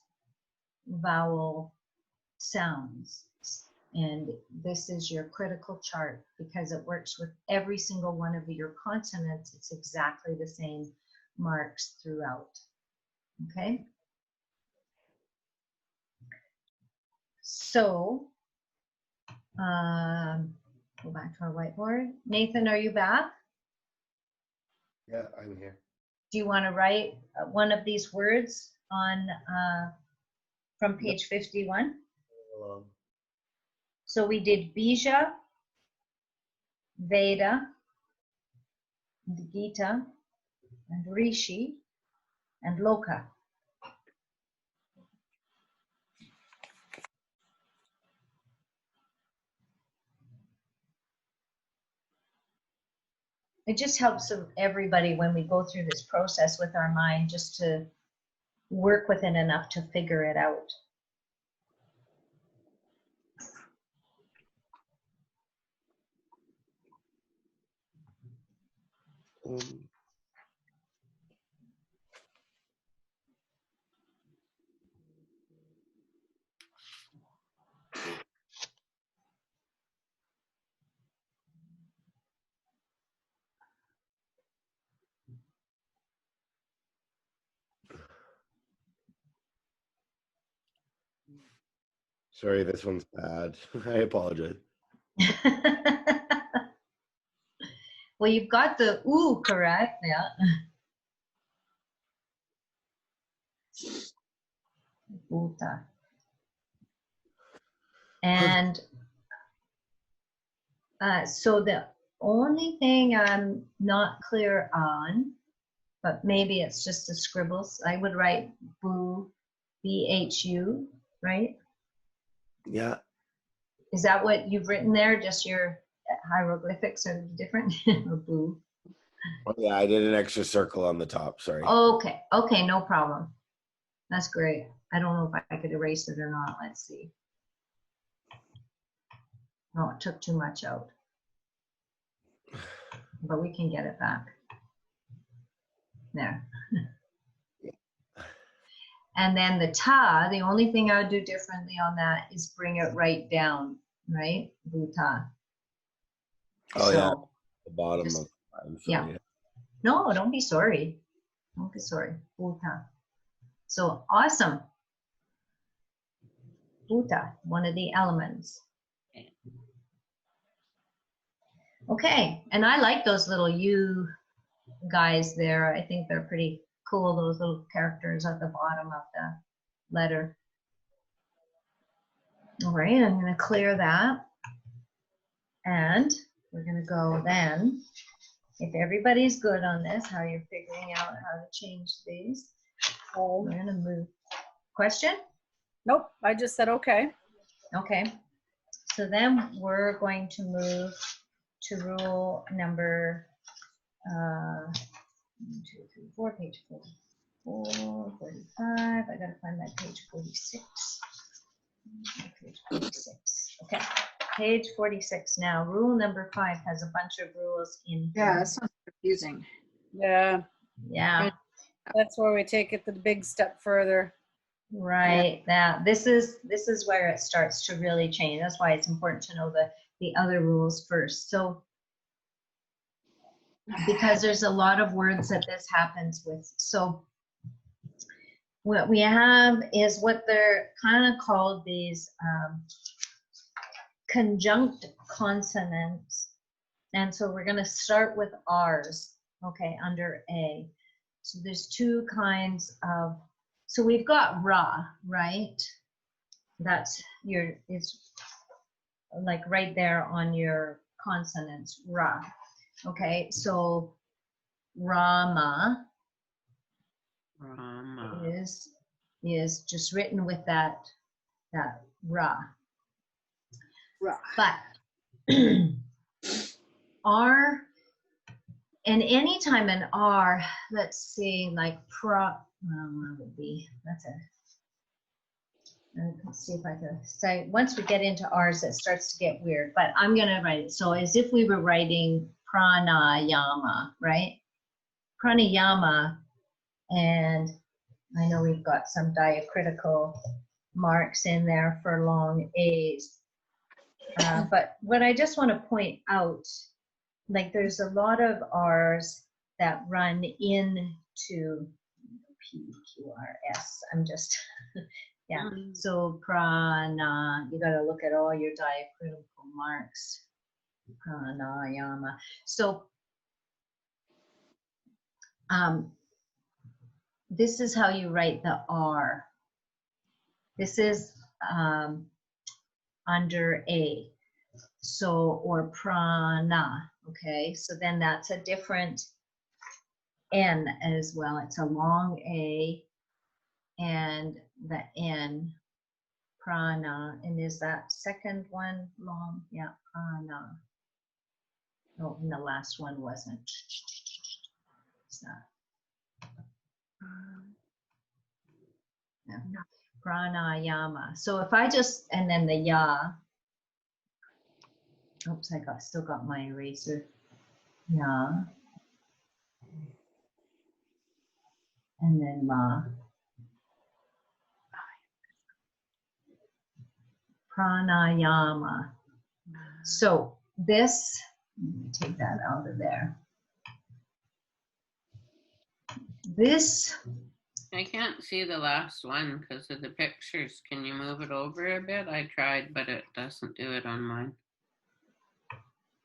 vowel sounds. And this is your critical chart because it works with every single one of your consonants. It's exactly the same marks throughout. Okay? So, go back to our whiteboard. Nathan, are you back? Yeah, I'm here. Do you want to write one of these words on from page 51? So we did Bija, Veda, and Gita, and Rishi, and Loka. It just helps everybody when we go through this process with our mind just to work with it enough to figure it out. Sorry, this one's bad. I apologize. Well, you've got the ooh correct, yeah. Bhuta. And so the only thing I'm not clear on, but maybe it's just a scribbles, I would write boo, B-H-U, right? Yeah. Is that what you've written there? Just your hieroglyphics are different? Or boo? Oh, yeah, I did an extra circle on the top. Sorry. Okay, okay, no problem. That's great. I don't know if I could erase it or not. Let's see. No, it took too much out. But we can get it back. There. And then the ta, the only thing I would do differently on that is bring it right down, right? Bhuta. Oh, yeah. So, The bottom just, of I'm yeah. sorry. No, don't be sorry. Don't be sorry. Bhuta. So awesome. Bhuta, one of the elements. Okay, and I like those little U guys there. I think they're pretty cool, those little characters at the bottom of the letter. All right, I'm going to clear that. And we're going to go then, if everybody's good on this, how you're figuring out how to change these, we're going to move. Question? Nope, I just said okay. Okay, so then we're going to move to rule number 1, 2, 3, 4, page 44, 45. I gotta find that page 46. Page 46. Okay, page 46 now. Rule number 5 has a bunch of rules in here. Yeah, that sounds confusing. Yeah, Yeah, that's where we take it the big step further. right. Now this is where it starts to really change. That's why it's important to know the other rules first. So because there's a lot of words that this happens with. So what we have is what they're kind of called these conjunct consonants. And so we're going to start with R's, okay, under A. So there's two kinds of, so we've got Ra, right? That's it's like right there on your consonants, Ra. Okay, so Rama Rama. is just written with that Ra. Right. But R, and anytime an R, let's see, like what would be, let's see if I can say, once we get into R's, it starts to get weird, but I'm going to write it. So as if we were writing pranayama, right? Pranayama, and I know we've got some diacritical marks in there for long A's. But what I just want to point out, like there's a lot of R's that run into P, Q, R, S. I'm just, yeah. So prana, you got to look at all your diacritical marks. Pranayama. So this is how you write the R. This is under A. So, or prana, okay? So then that's a different N as well. It's a long A and the N, prana. And is that second one long? Yeah, prana. Oh, and the last one wasn't. It's not. Yeah. Pranayama. So if I just, and then the ya. Oops, still got my eraser. Ya. And then ma. Pranayama. So this, let me take that out of there. This, I can't see the last one because of the pictures. Can you move it over a bit? I tried, but it doesn't do it on mine.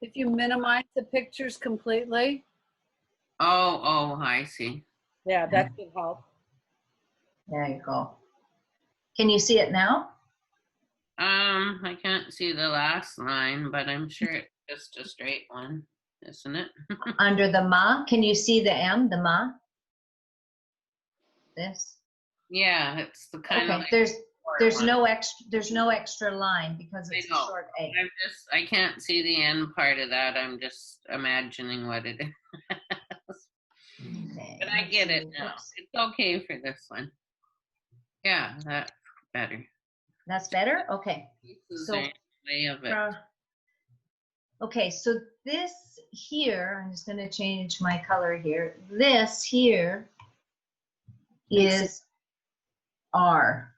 If you minimize the pictures completely, Oh, I see. yeah, that should help. there you go. Can you see it now? I can't see the last line, but I'm sure it's just a straight one, isn't it? Under the ma, can you see the M, the ma? This? Yeah, it's the kind of Okay, like there's one. no extra line because it's a know. short A. I can't see the end part of that. I'm just imagining what it is. Okay, But I let's get it see. now. Oops. It's okay for this one. Yeah, that's better. That's better? Okay. Pieces So, are in the way of it. okay, so this here, I'm just going to change my color here. This here is R.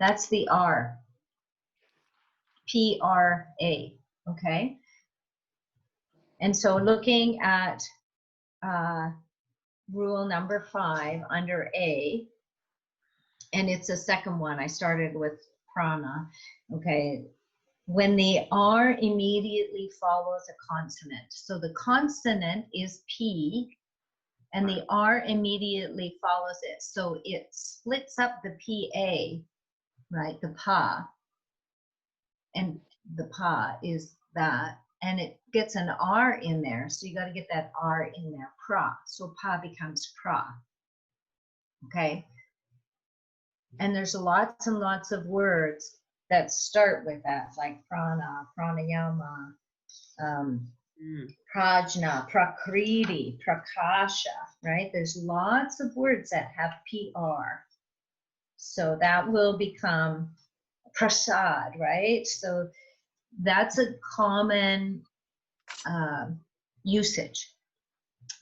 That's the R. P-R-A, okay? And so looking at rule number 5 under A, and it's the second one. I started with prana, okay? When the R immediately follows a consonant. So the consonant is P, and the R immediately follows it. So it splits up the PA, right, the pa, and the pa is that, and it gets an R in there, so you got to get that R in there, pra. So pa becomes pra, okay? And there's lots and lots of words that start with that, like prana, pranayama, prajna, prakriti, prakasha, right? There's lots of words that have PR. So that will become prasad, right? So that's a common usage,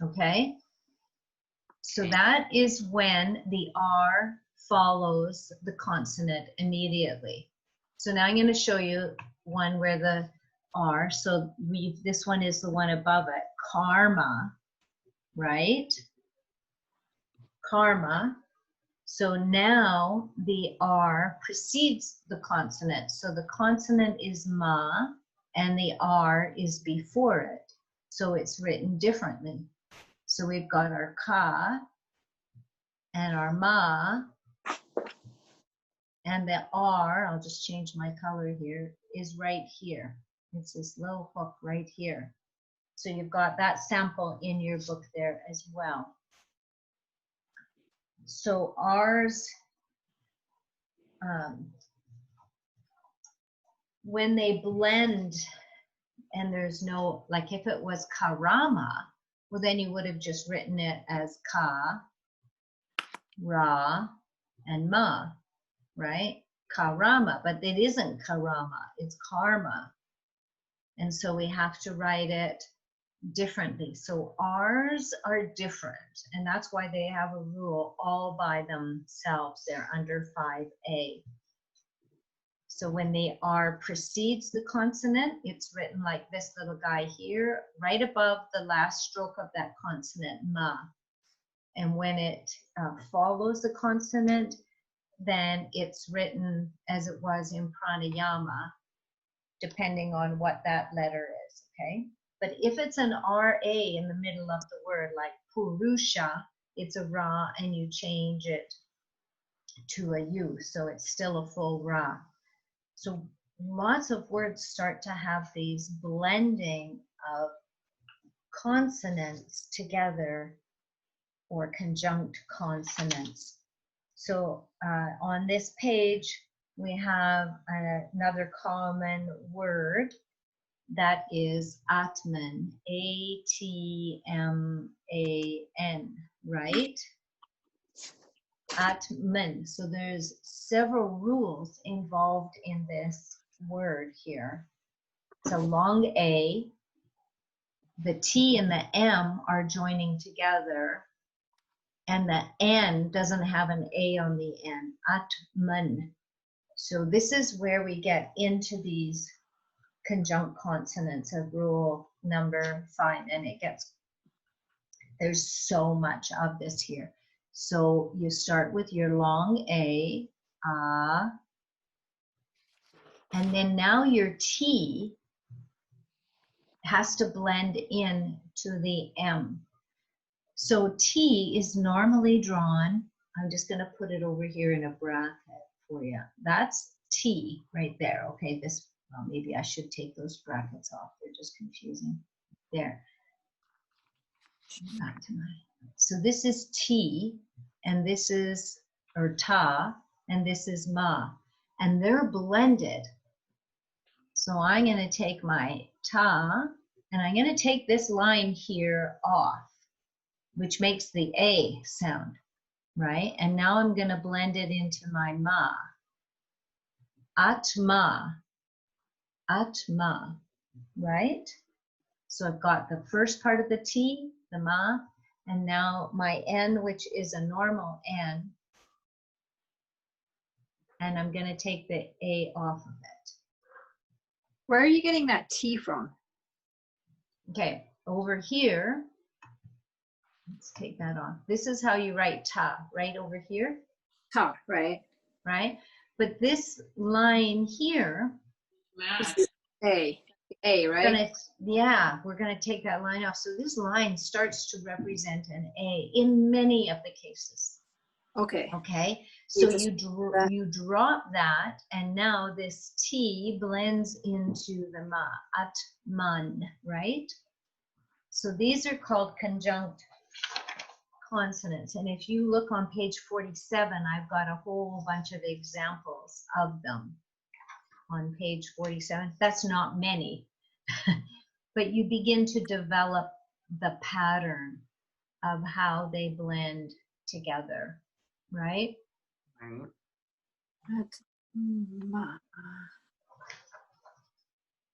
okay? So that is when the R follows the consonant immediately. So now I'm going to show you one where the R, so this one is the one above it, karma, right? Karma. So now the R precedes the consonant. So the consonant is ma, and the R is before it. So it's written differently. So we've got our ka and our ma, and the R, I'll just change my color here, is right here. It's this little hook right here. So you've got that sample in your book there as well. So ours, when they blend and there's no, like if it was karama, well then you would have just written it as ka, ra, and ma, right? Karama, but it isn't karama, it's karma. And so we have to write it differently. So ours are different, and that's why they have a rule all by themselves. They're under 5A. So when the R precedes the consonant, it's written like this little guy here, right above the last stroke of that consonant, ma. And when it follows the consonant, then it's written as it was in pranayama, depending on what that letter is, okay? But if it's an RA in the middle of the word, like purusha, it's a ra, and you change it to a U, so it's still a full ra. So lots of words start to have these blending of consonants together, or conjunct consonants. So on this page, we have another common word that is atman, A-T-M-A-N, right? Atman. So there's several rules involved in this word here. It's a long A. The T and the M are joining together, and the N doesn't have an A on the end. Atman. So this is where we get into these conjunct consonants of rule number 5, and there's so much of this here. So you start with your long A, and then now your T has to blend in to the M. So T is normally drawn, I'm just going to put it over here in a bracket for you. That's T right there. Okay, this, well, maybe I should take those brackets off. They're just confusing. There. Back to my. So this is T, and this is, or ta, and this is ma, and they're blended. So I'm going to take my ta, and I'm going to take this line here off, which makes the A sound, right? And now I'm going to blend it into my ma. Atma, atma, right? So I've got the first part of the T, the ma, and now my N, which is a normal N, and I'm going to take the A off of it. Where are you getting that T from? Okay, over here, let's take that off. This is how you write ta, right over here, Ta, right? right? But this line here, Matt, A, right? we're gonna take that line off. So this line starts to represent an A in many of the cases. Okay. Okay, so just- you drop that, and now this T blends into the ma, atman, right? So these are called conjunct consonants, and if you look on page 47, I've got a whole bunch of examples of them on page 47. That's not many, but you begin to develop the pattern of how they blend together, right? right? Atma.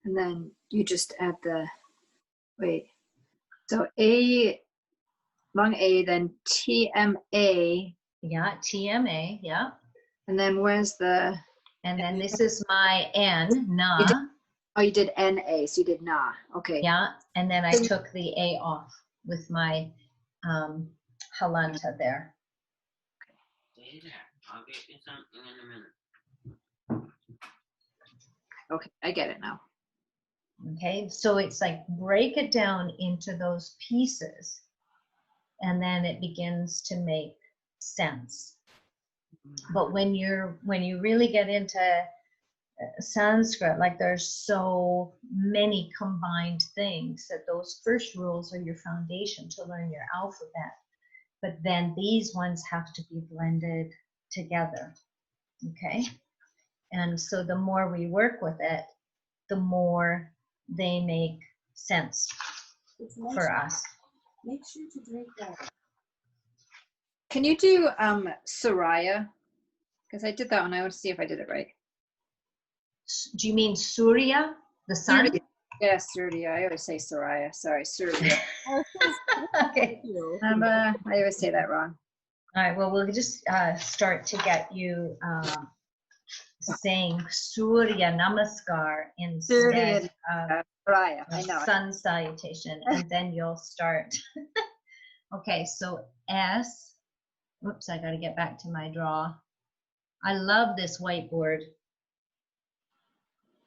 And then you just add the, wait. So A, long A, then TMA, Yeah, TMA, yeah. and then where's the, And then this is my N, na, oh, you did NA, so you did na. Okay. yeah. And then I took the A off with my halanta there. Stay there. I'll get you something in a minute. Okay, I get it now. Okay, so it's like break it down into those pieces, and then it begins to make sense. But when you really get into Sanskrit, like there's so many combined things that those first rules are your foundation to learn your alphabet. But then these ones have to be blended together, okay? And so the more we work with it, the more they make sense for us. Make sure to drink that. Can you do Soraya? Because I did that one. I want to see if I did it right. Do you mean Surya, the sun? Surya. Yeah, Surya. I always say Soraya. Sorry, Surya. Okay. I always say that wrong. All right, well, we'll just start to get you saying Surya Namaskar instead of Soraya. I know. sun salutation, and then you'll start. Okay, so S. Whoops, I got to get back to my draw. I love this whiteboard.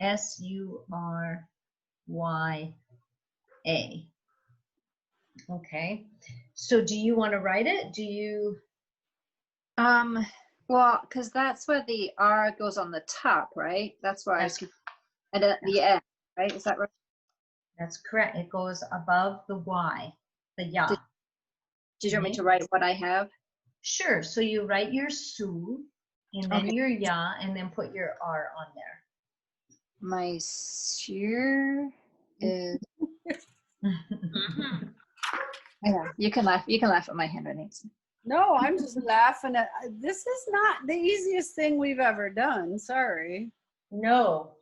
Surya. Okay, so do you want to write it? Do you? Well, because that's where the R goes on the top, right? That's where That's, and at the end, right? Is that right? that's correct. It goes above the Y, the Ya. Did you want me to write what I have? Sure. So you write your Su, and then your Ya, and then put your R on there. My sure is. Yeah, you can laugh. You can laugh at my handwriting. No, I'm just laughing at this. Is not the easiest thing we've ever done. Sorry. No.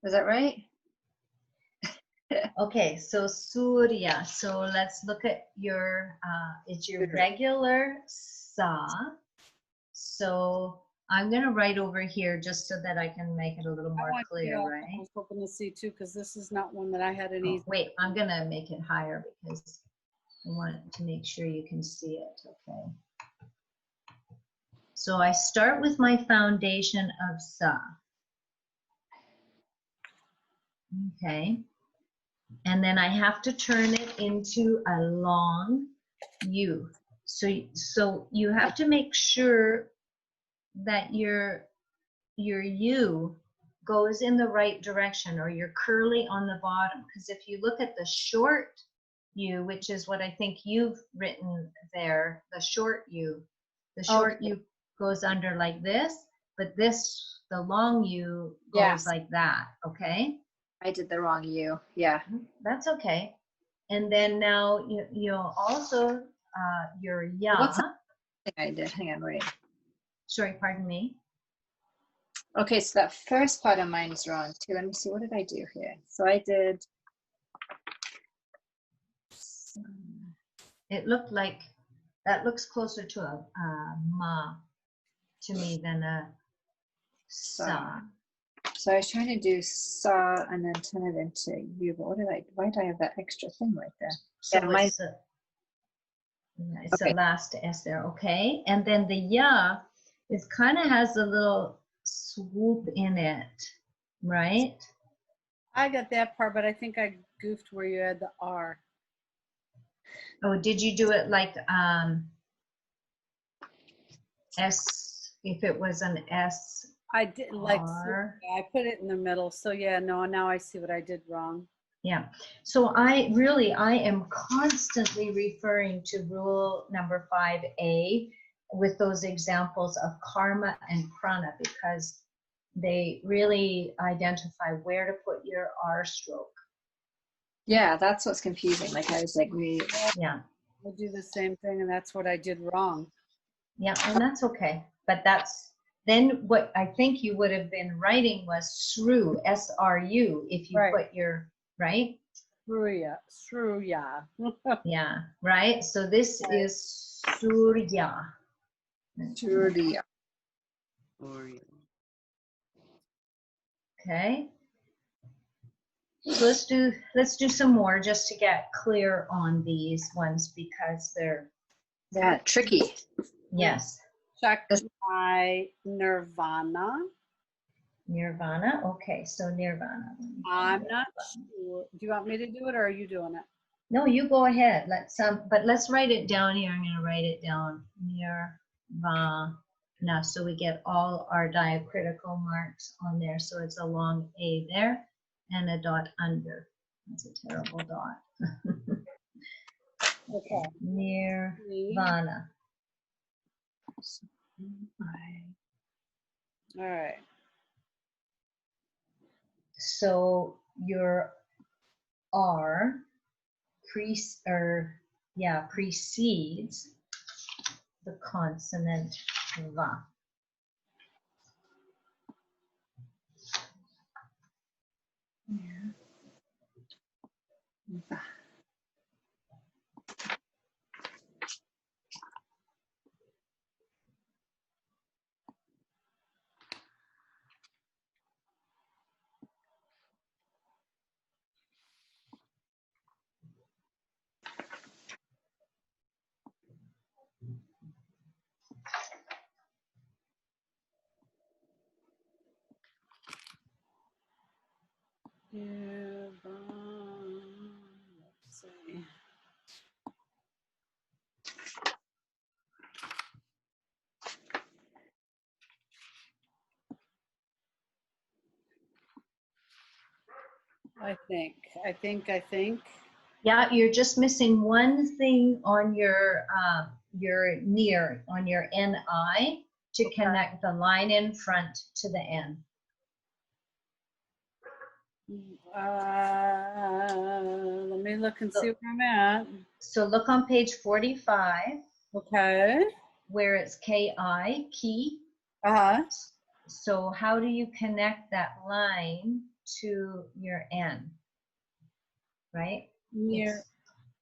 Is that right? Okay, so Surya. So let's look at your, it's your regular Sa. So I'm going to write over here just so that I can make it a little more clear, I right? was hoping to see too, because this is not one that I had an Oh, easy. wait, I'm going to make it higher because I want to make sure you can see it, okay? So I start with my foundation of Sa. Okay. And then I have to turn it into a long U. So you have to make sure that your U goes in the right direction, or you're curly on the bottom. Because if you look at the short U, which is what I think you've written there, the short U U goes under like this, but the long U goes like that, okay? I did the wrong U. Yeah. That's okay. And then now you'll also, your Ya. What's the thing I did? Hang on, wait. Sorry, pardon me. Okay, so that first part of mine is wrong too. Let me see. What did I do here? So I did. It looked like, that looks closer to a Ma to me than a Sa. So I was trying to do Sa and then turn it into U, but why did I have that extra thing right there? So Yeah, it's the last S there, okay? And then the Ya, it kind of has a little swoop in it, right? I got that part, but I think I goofed where you had the R. Oh, did you do it like S, if it was an S? I did like, R. I put it in the middle. So yeah, no, now I see what I did wrong. Yeah, so I am constantly referring to rule number 5A with those examples of karma and prana, because they really identify where to put your R stroke. Yeah, that's what's confusing. Like I was like, Yeah. I do the same thing, and that's what I did wrong. Yeah, and that's okay. But then what I think you would have been writing was SRU, S-R-U, if you put your, right? Surya. Yeah, right? So this is Surya. Surya. Okay. So let's do some more just to get clear on these ones, because they're tricky. Yes. Check my Nirvana. Nirvana. Okay, so Nirvana. I'm not sure. Do you want me to do it, or are you doing it? No, you go ahead. But let's write it down here. I'm going to write it down. Nirvana. Now, so we get all our diacritical marks on there. So it's a long A there and a dot under. That's a terrible dot. Okay. Nirvana. All right. So your R precedes the consonant Va. Let's see. I think. Yeah, you're just missing one thing on your near, on your NI to Okay. connect the line in front to the N. Let me look and see where I'm at. So look on page 45 Okay. where it's KI, key. Uh-huh. So how do you connect that line to your N? Right? Near.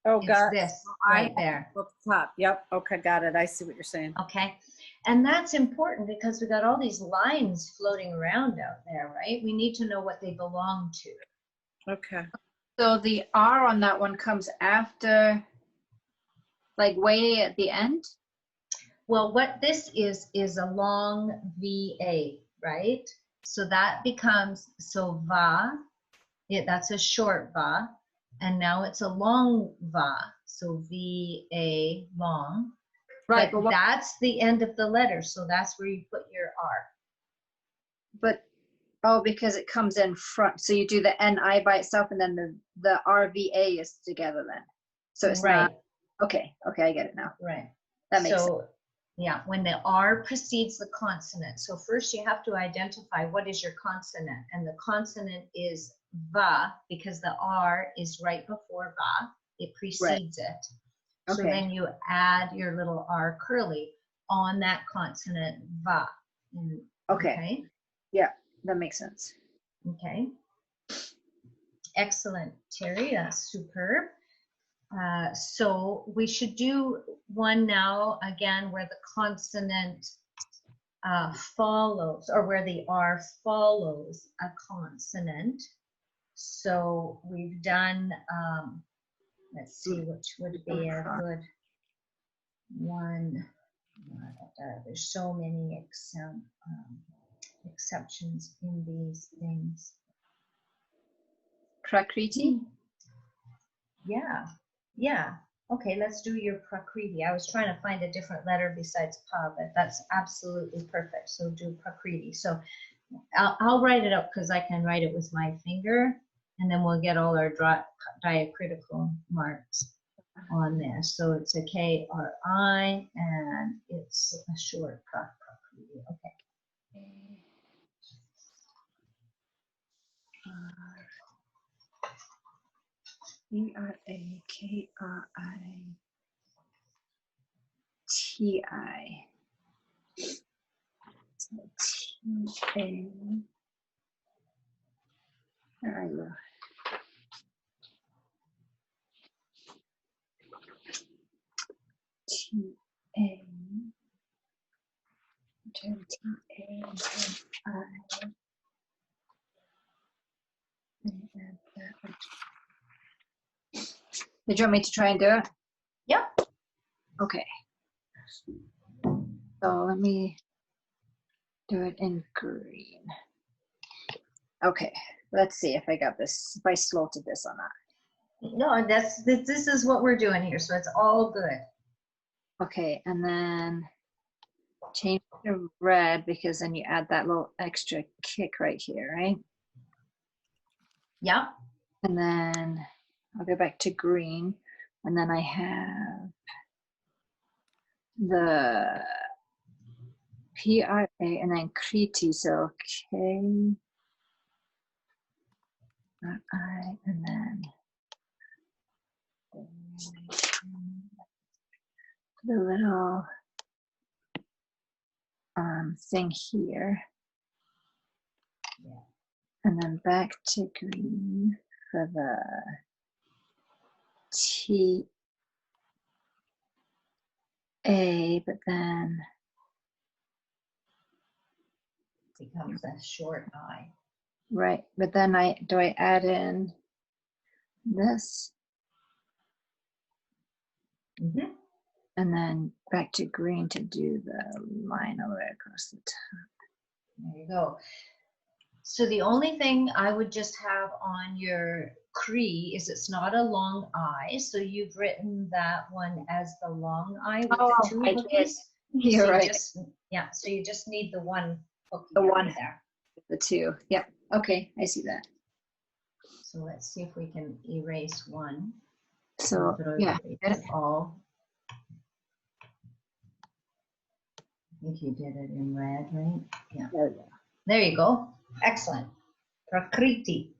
It's Got this right there. Up top. Yep. Okay, got it. I see what you're saying. Okay. And that's important because we got all these lines floating around out there, right? We need to know what they belong to. Okay. So the R on that one comes after, like way at the end? Well, what this is a long VA, right? So that becomes, so Va, that's a short Va, and now it's a long Va, so VA, long. Right, But that's the end of the letter, so that's where you put your R. but oh, because it comes in front. So you do the NI by itself and then the RVA is together then. So it's right. not, okay, I get it now. Right. That makes sense. Yeah, when the R precedes the consonant. So first you have to identify what is your consonant. And the consonant is Va because the R is right before Va. It precedes it. So Okay. then you add your little R curly on that consonant Va. Okay. Yeah, that makes sense. Okay. Excellent, Terry. That's superb. So we should do one now again where the consonant follows, or where the R follows a consonant. So we've done, let's see, which would be a good one. There's so many exceptions in these things. Prakriti? Yeah. Okay, let's do your Prakriti. I was trying to find a different letter besides Pa, but that's absolutely perfect. So do Prakriti. So I'll write it up because I can write it with my finger, and then we'll get all our diacritical marks on there. So it's a KRI, and it's a short Prakriti. Okay. ERAKRITI. T-A. There I go. T-A. T-A-I. Did you want me to try and do it? Yep. Okay. So let me do it in green. Okay, let's see if I got this, if I slotted this or not. No, this is what we're doing here, so it's all good. Okay, and then change to red because then you add that little extra kick right here, right? Yeah. And then I'll go back to green. And then I have the PRA and then Kriti. So K, I, and then the little thing here. Yeah. And then back to green for the T A, but then Becomes a short I. right, but then I add in this Mm-hmm. and then back to green to do the line all the way across the top. There you go. So the only thing I would just have on your Cree is it's not a long I. So you've written that one as the long I with the two I did. hookies. You're So right. Yeah, so you just need the one hooky The right one. there. The two. Yep. Okay, I see that. So let's see if we can erase one. So yeah. Erase all. I think you did it in red, right? Yeah. There we go. There you go. Excellent. Prakriti.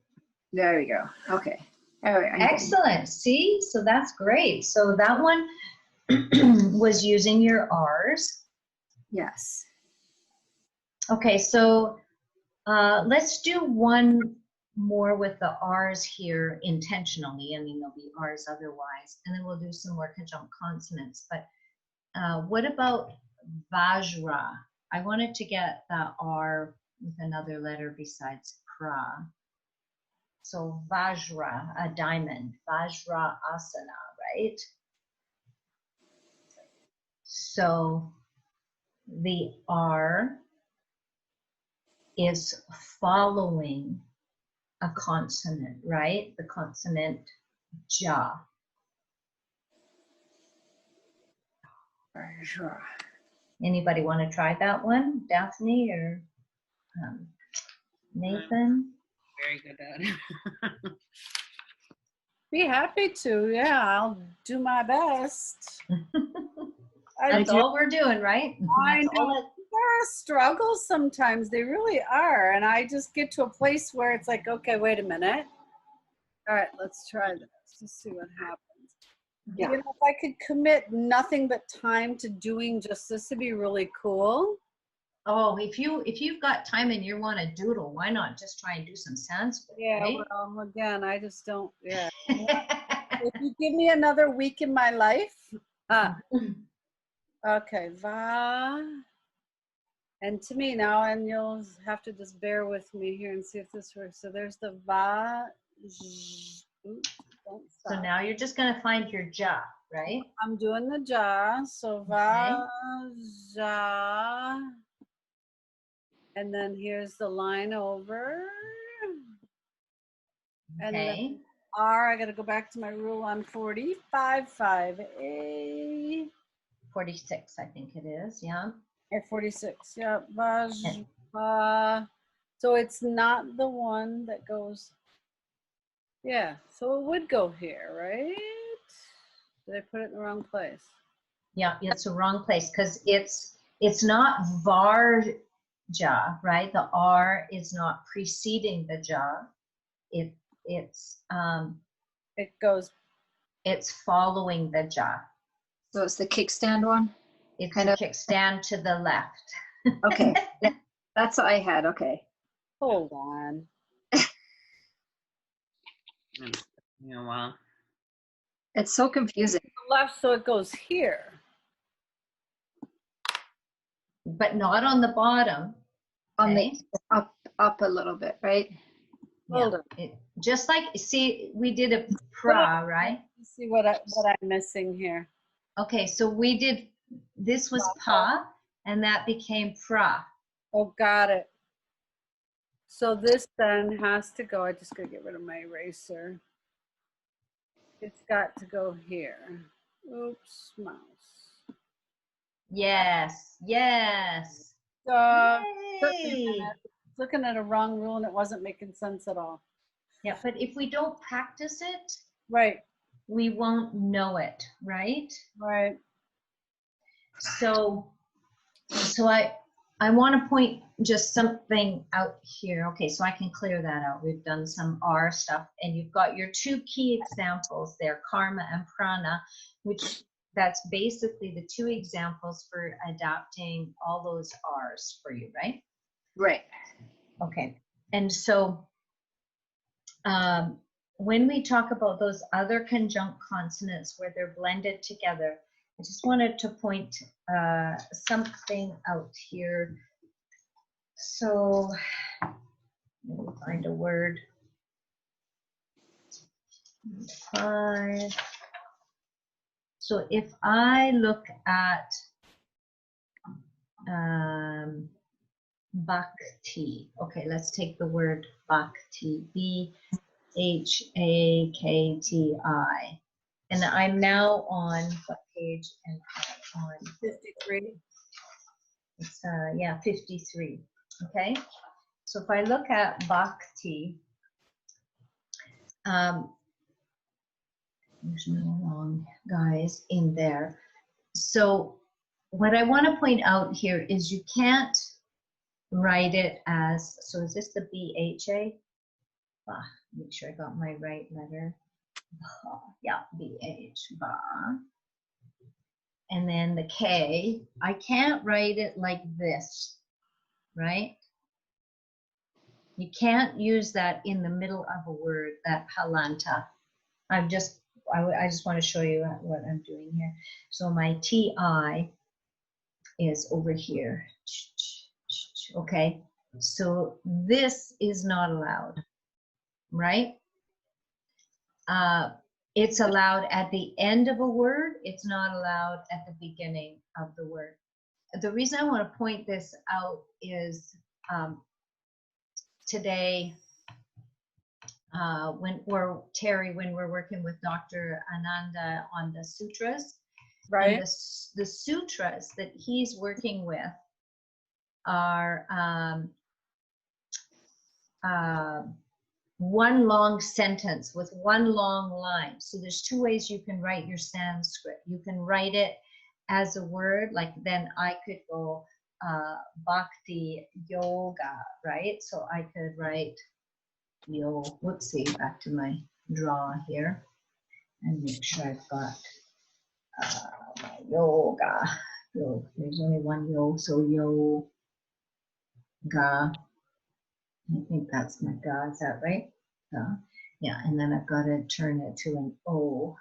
There we go. Okay. All right. Excellent. See, so that's great. So that one was using your R's. Yes. Okay, so let's do one more with the R's here intentionally. I mean, there'll be R's otherwise, and then we'll do some more conjunct consonants. But what about Vajra? I wanted to get the R with another letter besides pra. So Vajra, a diamond, Vajra asana, right? So the R is following a consonant, right? The consonant ja. Sure. Anybody want to try that one? Daphne or Nathan? Very good at it. Be happy to. Yeah, I'll do my best. That's all we're doing, right? I That's all know. There are struggles sometimes. They really are. And I just get to a place where it's like, okay, wait a minute. All right, let's try this. Let's see what happens. Yeah. You know, if I could commit nothing but time to doing just this, would be really cool. Oh, if you've got time and you want to doodle, why not just try and do some Sanskrit? Yeah, right? well, again, I just don't, yeah. If you give me another week in my life, okay, va, and to me now, and you'll have to just bear with me here and see if this works. So there's the va, j, oops, don't stop. So now you're just going to find your ja, right? I'm doing the ja, so va, ja, and then here's the line over. And Okay. then R, I got to go back to my rule on 45, 5A. 46, I think it is, yeah. Or 46, yeah. So it's not the one that goes, yeah, so it would go here, right? Did I put it in the wrong place? Yeah, it's the wrong place because it's not varja, right? The R is not preceding the ja. It goes. It's following the ja. So it's the kickstand one? It's kind a of kickstand to the left. Okay. Yeah, that's what I had. Okay. Hold on. Yeah, well. It's so confusing. Left, so it goes here. But not on the bottom. On okay? the up a little bit, right? Hold on. Just like, see, we did a pra, right? Let's see what I'm missing here. Okay, so we did, this was pa, and that became pra. Oh, got it. So this then has to go. I just gotta get rid of my eraser. It's got to go here. Oops, mouse. Yes, yes. Yay! Looking at a wrong rule and it wasn't making sense at all. Yeah, but if we don't practice it, Right, we won't know it, right? right. So I want to point just something out here. Okay, so I can clear that out. We've done some R stuff, and you've got your two key examples there, karma and prana, which that's basically the two examples for adapting all those R's for you, right? Right. Okay, and so when we talk about those other conjunct consonants where they're blended together, I just wanted to point something out here. So let me find a word. 5. So if I look at bhakti, okay, let's take the word bhakti, B-H-A-K-T-I. And I'm now on what page am I on? 53. It's, yeah, 53, okay? So if I look at bhakti, there's no long guys in there. So what I want to point out here is you can't write it as, so is this the B-H-A? Make sure I got my right letter. Yeah, B-H, ba. And then the K, I can't write it like this, right? You can't use that in the middle of a word, that halanta. I just want to show you what I'm doing here. So my TI is over here. Okay, so this is not allowed, right? It's allowed at the end of a word. It's not allowed at the beginning of the word. The reason I want to point this out is today, when we're working with Dr. Ananda on the sutras, Right. and the sutras that he's working with are one long sentence with one long line. So there's two ways you can write your Sanskrit. You can write it as a word, like then I could go bhakti yoga, right? So I could write whoopsie, back to my draw here and make sure I've got my yoga. There's only one yo, so yoga. I think that's my ga, is that right? Yeah, and then I've got to turn it to an O.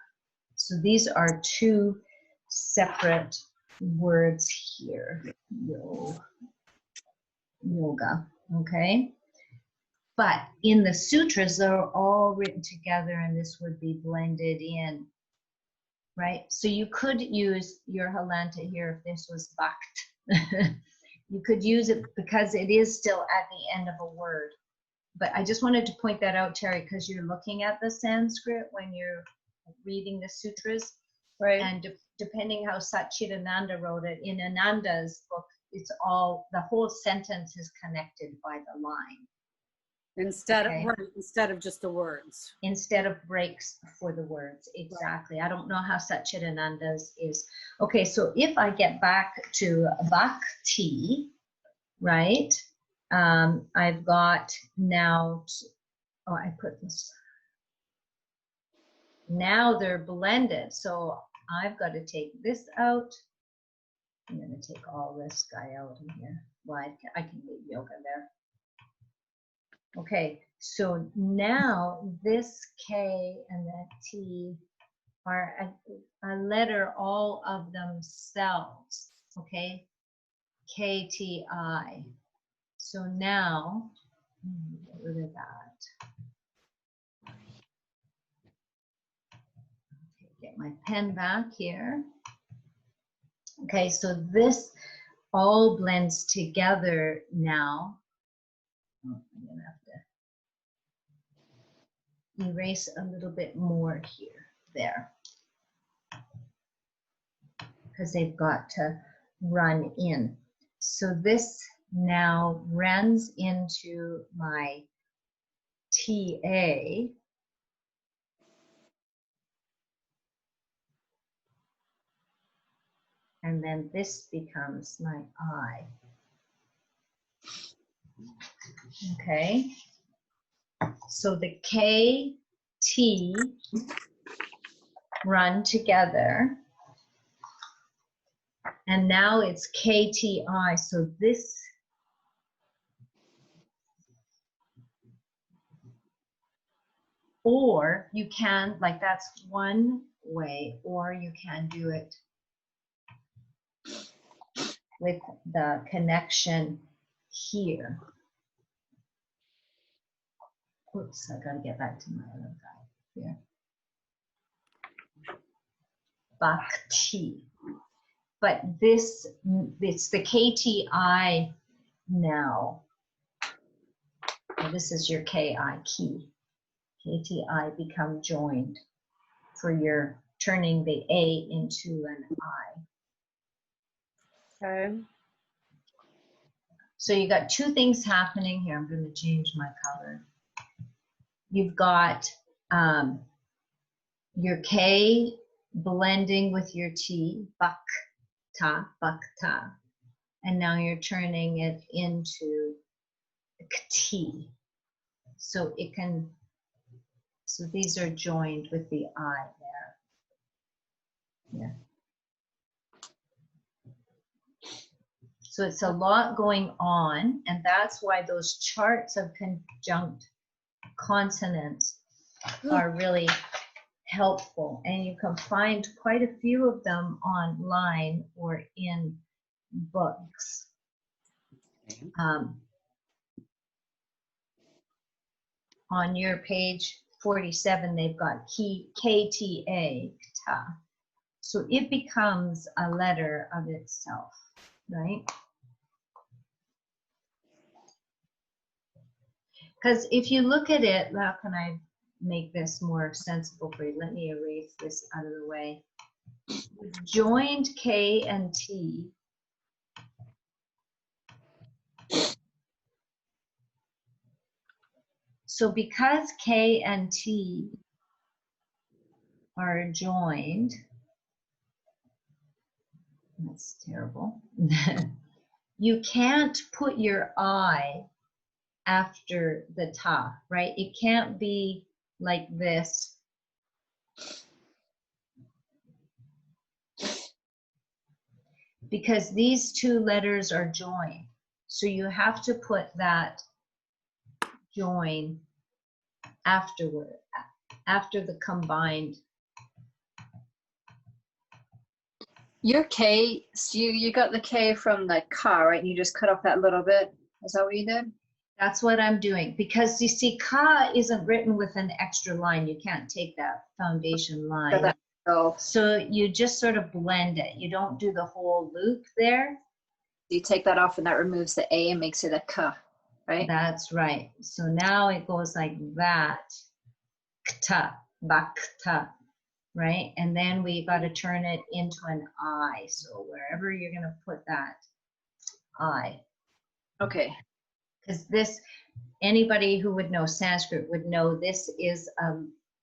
So these are two separate words here. Yoga, okay? But in the sutras, they're all written together and this would be blended in, right? So you could use your halanta here if this was bhakt. You could use it because it is still at the end of a word. But I just wanted to point that out, Terry, because you're looking at the Sanskrit when you're reading the sutras. Right. And depending how Satchidananda wrote it, in Ananda's book, it's all, the whole sentence is connected by the line. Instead Okay. instead of just the words. Instead of breaks for the words, exactly. I don't know how Satchidananda's is. Okay, so if I get back to bhakti, right? I've got now, I put this, now they're blended. So I've got to take this out. I'm going to take all this guy out in here. Well, I can leave yoga there. Okay, so now this K and that T are a letter all of themselves, okay? KTI. So now, get rid of that. Okay, get my pen back here. Okay, so this all blends together now. Oh, I'm gonna have to erase a little bit more here, there. Because they've got to run in. So this now runs into my TA. And then this becomes my I. Okay. So the K, T run together. And now it's KTI. So this or you can, like that's one way, or you can do it with the connection here. Oops, I gotta get back to my other guy here. Bhakti. But this, it's the KTI now. Well, this is your KI key. KTI become joined for your turning the A into an I. Okay. So you got two things happening here. I'm going to change my color. You've got your K blending with your T, bhakta, bhakta, and now you're turning it into T. So it can, so these are joined with the I there. Yeah. So it's a lot going on, and that's why those charts of conjunct consonants are really helpful. And you can find quite a few of them online or in books. On your page 47, they've got KTA, kta. So it becomes a letter of itself, right? Because if you look at it, how can I make this more sensible for you? Let me erase this out of the way. We've joined K and T. So because K and T are joined, that's terrible. You can't put your I after the ta, right? It can't be like this. Because these two letters are joined. So you have to put that join afterward, after the combined. Your K, so you got the K from the ka, right? And you just cut off that little bit. Is that what you did? That's what I'm doing. Because you see, ka isn't written with an extra line. You can't take that foundation line. So you just sort of blend it. You don't do the whole loop there. You take that off and that removes the A and makes it a ka, right? That's right. So now it goes like that. Kta, bhakta, right? And then we got to turn it into an I. So wherever you're going to put that I. Okay. Because this, anybody who would know Sanskrit would know this is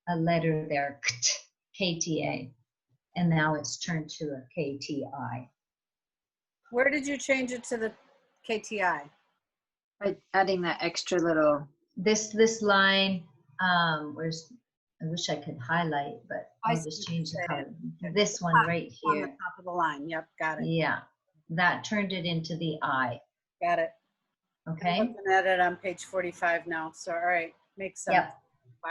a letter there, KTA. And now it's turned to a KTI. Where did you change it to the KTI? By adding that extra little. This line, where's, I wish I could highlight, but I'll just change the color. This one right On the here. top of the line. Yep, got it. Yeah, that turned it into the I. Got it. Okay. I'm looking at it on page 45 now. So, all right, makes sense. Yep.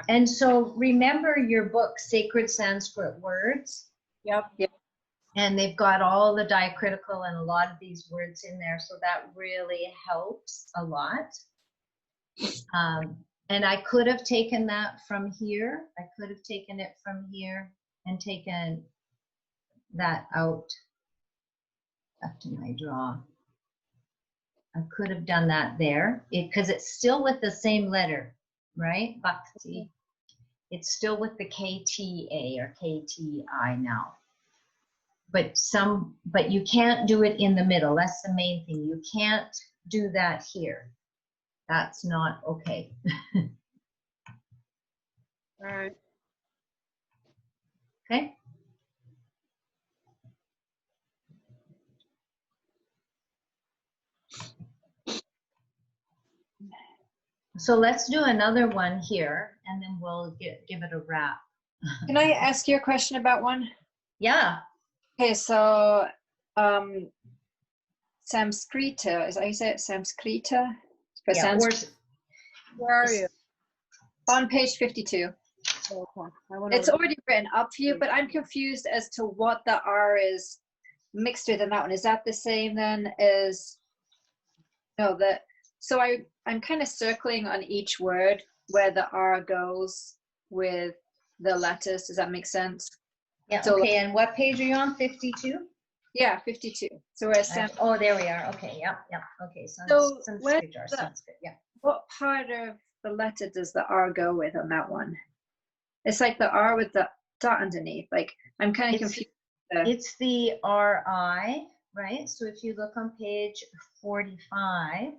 And so remember your book, Sacred Sanskrit Words. Yep. And they've got all the diacritical and a lot of these words in there. So that really helps a lot. And I could have taken that from here. I could have taken it from here and taken that out after my draw. I could have done that there because it's still with the same letter, right? Bhakti. It's still with the KTA or KTI now. but you can't do it in the middle. That's the main thing. You can't do that here. That's not okay. All right. Okay. So let's do another one here, and then we'll give it a wrap. Can I ask you a question about one? Yeah. Okay, so Samskrita, is that how you say it? Samskrita? For Yeah. Or, Sanskrit? Where are you? On page 52. Okay. It's already written up for you, but I'm confused as to what the R is mixed with in that one. Is that the same then as, no, so I'm kind of circling on each word where the R goes with the letters. Does that make sense? yeah. So, Okay. And what page are you on? 52? Yeah, 52. So where Oh, there we are. Okay. Yep. Yep. Okay. So Sanskrit or Sanskrit. Yeah. what part of the letter does the R go with on that one? It's like the R with the dot underneath. Like, I'm kind of confused. It's the RI, right? So if you look on page 45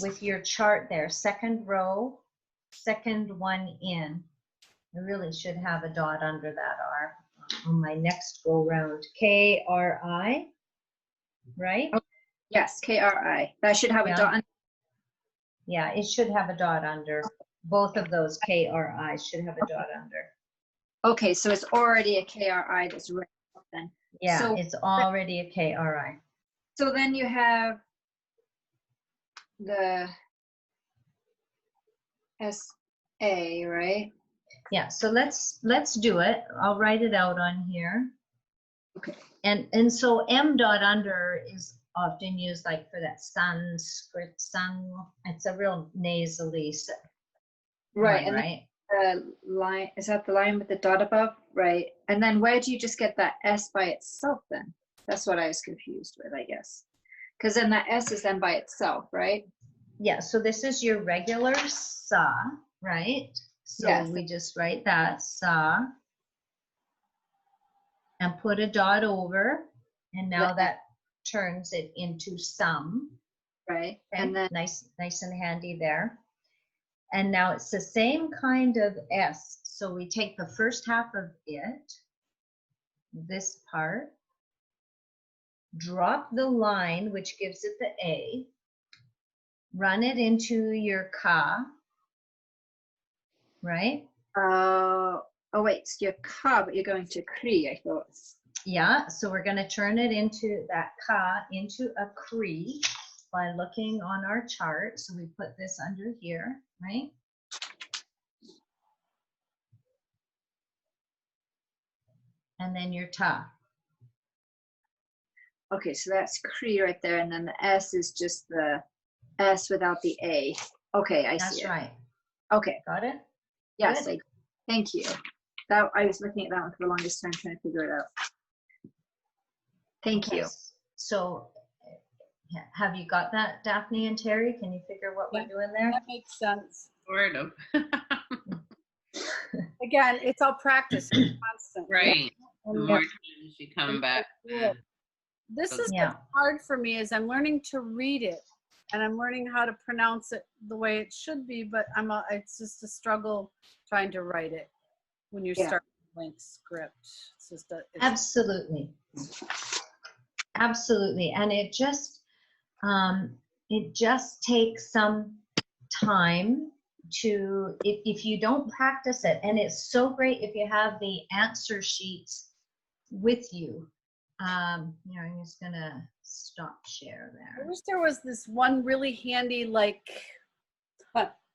with your chart there, second row, second one in, I really should have a dot under that R on my next go round. KRI, right? Oh, yes, KRI. That should have a dot. Yeah, it should have a dot under. Both of those KRI should have a dot under. Okay, so it's already a KRI that's written up then. Yeah, so, it's already a KRI. So then you have the SA, right? Yeah, so let's do it. I'll write it out on here. Okay. And so M dot under is often used like for that Sanskrit sun. It's a real nasally Right, one, and right? the line, is that the line with the dot above? Right. And then where do you just get that S by itself then? That's what I was confused with, I guess. Because then that S is then by itself, right? Yeah, so this is your regular sa, right? So Yes. we just write that sa and put a dot over, and now Right. that turns it into some. Right. Okay? And then nice and handy there. And now it's the same kind of S. So we take the first half of it, this part, drop the line, which gives it the A, run it into your ka, right? oh wait, so you're ka, but you're going to kri, I thought. Yeah, so we're going to turn it into that ka into a kri by looking on our chart. So we put this under here, right? And then your ta. Okay, so that's kri right there, and then the S is just the S without the A. Okay, I see That's it. right. Okay. Got it? Yes, Good. thank you. That I was looking at that one for the longest time trying to figure it out. Thank you. Yes. So have you got that, Daphne and Terry? Can you figure what Yeah. we're doing there? That makes sense. Sort of. Again, it's all practice. It's constant. Right. The And more times you come back. this is Yeah. what's hard for me is I'm learning to read it and I'm learning how to pronounce it the way it should be, but it's just a struggle trying to write it when you're starting a blank script. It's just Absolutely. Absolutely. And it just takes some time to, if you don't practice it, and it's so great if you have the answer sheets with you. I'm just gonna stop share I there. wish there was this one really handy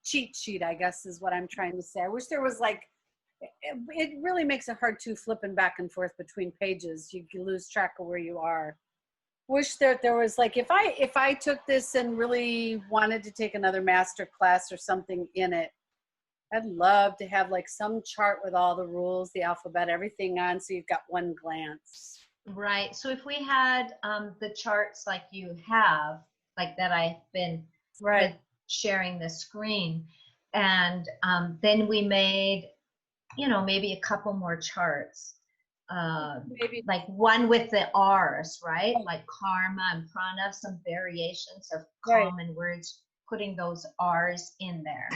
cheat sheet, I guess is what I'm trying to say. I wish there was it really makes it hard to flipping back and forth between pages. You lose track of where you are. Wish that there was if I took this and really wanted to take another master class or something in it, I'd love to have some chart with all the rules, the alphabet, everything on, so you've got one glance. Right. So if we had the charts like you have, like that I've been sharing the screen, and then we made, maybe a couple more charts. Maybe like one with the R's, right? Like karma and prana, some variations of Right. common words, putting those R's in there.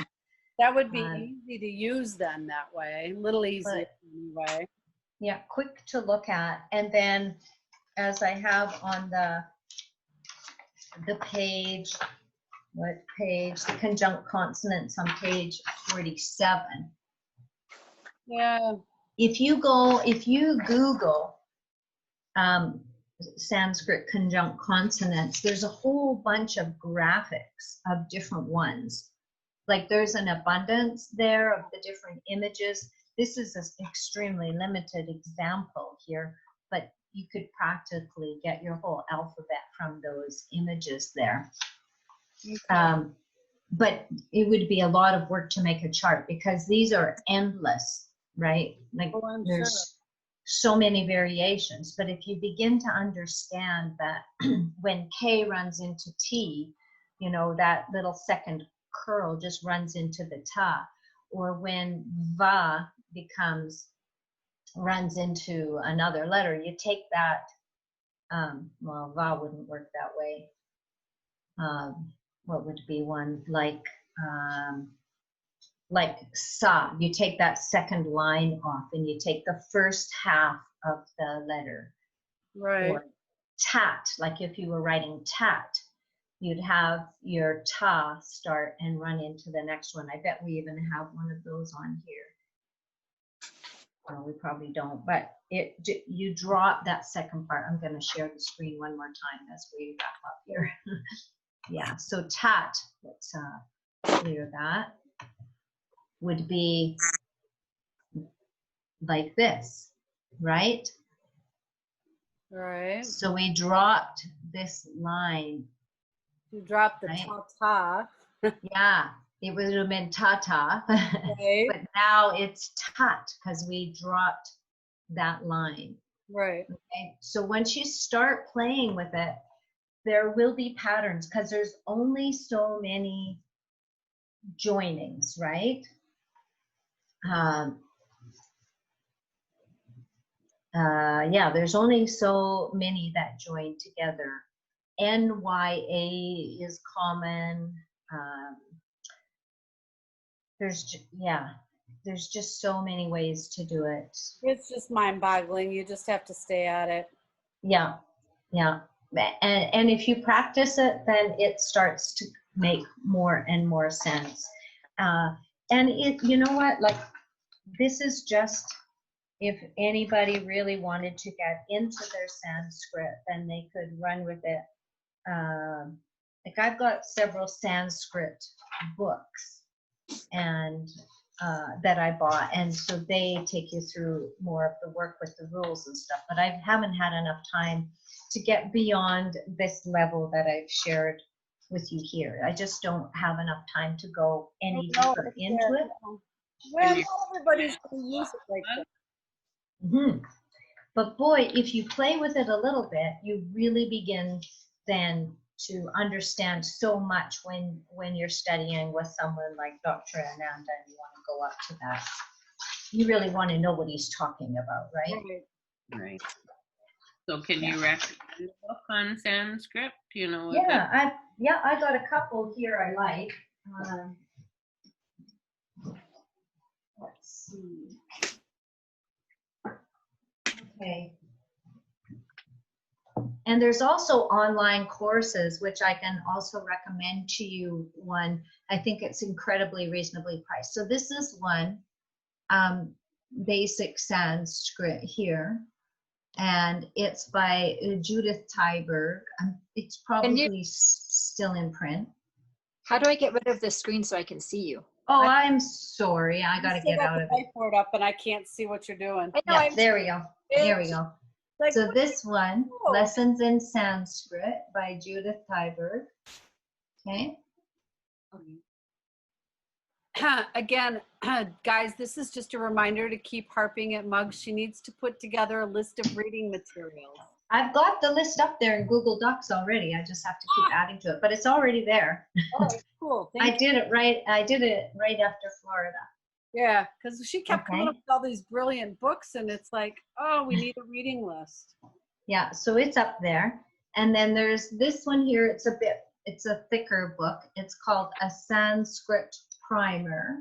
that would be easy to use then that way. A little easier But- anyway. Yeah, quick to look at. And then as I have on the page, what page? The conjunct consonants on page 47. Yeah. If you Google Sanskrit conjunct consonants, there's a whole bunch of graphics of different ones. Like there's an abundance there of the different images. This is an extremely limited example here, but you could practically get your whole alphabet from those images there. But it would be a lot of work to make a chart because these are endless, right? Like there's so many variations. But if you begin to understand that when K runs into T, you know, that little second curl just runs into the ta, or when va runs into another letter, you take that, well, va wouldn't work that way. What would be one like sa? You take that second line off and you take the first half of the letter. Right. Or tat, like if you were writing tat, you'd have your ta start and run into the next one. I bet we even have one of those on here. Well, we probably don't, but you drop that second part. I'm going to share the screen one more time as we wrap up here. Yeah, so tat, let's clear that, would be like this, right? Right. So we dropped this line. You drop the Right. ta. Yeah, it would have been ta-ta, Right. but now it's tat because we dropped that line. Right. Okay, so once you start playing with it, there will be patterns because there's only so many joinings, right? Yeah, there's only so many that join together. NYA is common. There's just so many ways to do it. It's just mind-boggling. You just have to stay at it. Yeah, yeah. And if you practice it, then it starts to make more and more sense. And you know what, like this is just, if anybody really wanted to get into their Sanskrit, then they could run with it. Like I've got several Sanskrit books and that I bought, and so they take you through more of the work with the rules and stuff, but I haven't had enough time to get beyond this level that I've shared with you here. I just don't have enough time to go any deeper into it. Well, not everybody's going to use it like that. Mm-hmm. But boy, if you play with it a little bit, you really begin then to understand so much when you're studying with someone like Dr. Ananda and you want to go up to that. You really want to know what he's talking about, right? Right. So can you recommend a book on Sanskrit? Do you know what Yeah, I got a couple here I like. Let's see. Okay. And there's also online courses, which I can also recommend to you one. I think it's incredibly reasonably priced. So this is one, Basic Sanskrit here. And it's by Judith Tyberg. It's probably still in print. How do I get rid of the screen so I can see you? Oh, I'm sorry. I got to get out of it. Whiteboard up and I can't see what you're doing. Yeah, there we go. There we go. Like, So this one, Lessons in Sanskrit by Judith Tyberg. Okay. Again, guys, this is just a reminder to keep harping at Muggs. She needs to put together a list of reading materials. I've got the list up there in Google Docs already. I just have to keep adding to it, but it's already there. Oh, cool. I did it right after Florida. Yeah, because she kept coming Okay. up with all these brilliant books, and it's like, oh, we need a reading list. Yeah, so it's up there. And then there's this one here. It's a thicker book. It's called A Sanskrit Primer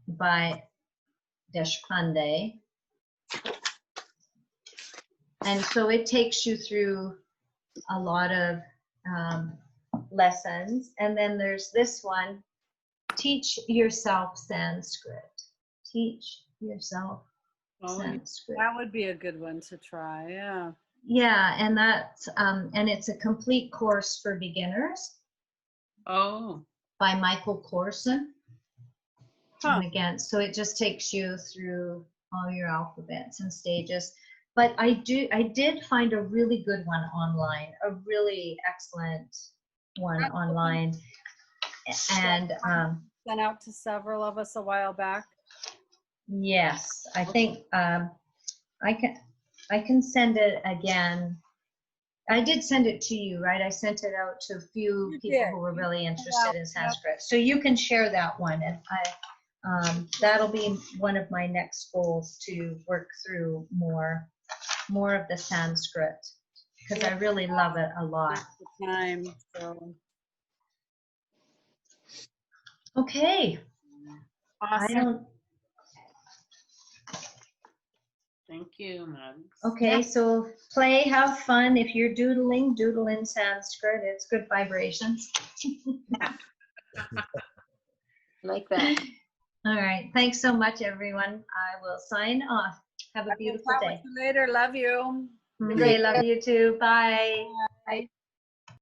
by Deshpande. And so it takes you through a lot of lessons. And then there's this one, Teach Yourself Sanskrit. Teach Yourself Oh, Sanskrit. that would be a good one to try. Yeah. Yeah, and that's and it's a complete course for beginners Oh, by Michael Corson. Huh. And again, so it just takes you through all your alphabets and stages. But I did find a really good one online, a really excellent one online. And Sent out to several of us a while back. yes, I think I can send it again. I did send it to you, right? I sent it out to a few You people did. who were really interested in Sanskrit. So you can share that one, and that'll be one of my next goals, to work through more of the Sanskrit, because I really love it a lot. At the time, so Okay. I awesome. don't. thank you, Mugs. Okay, so play, have fun. If you're doodling, doodle in Sanskrit. It's good vibrations. Like that. All right. Thanks so much, everyone. I will sign off. Have a beautiful Chat day. with you later. Love you. Okay, love you too. Bye. Bye.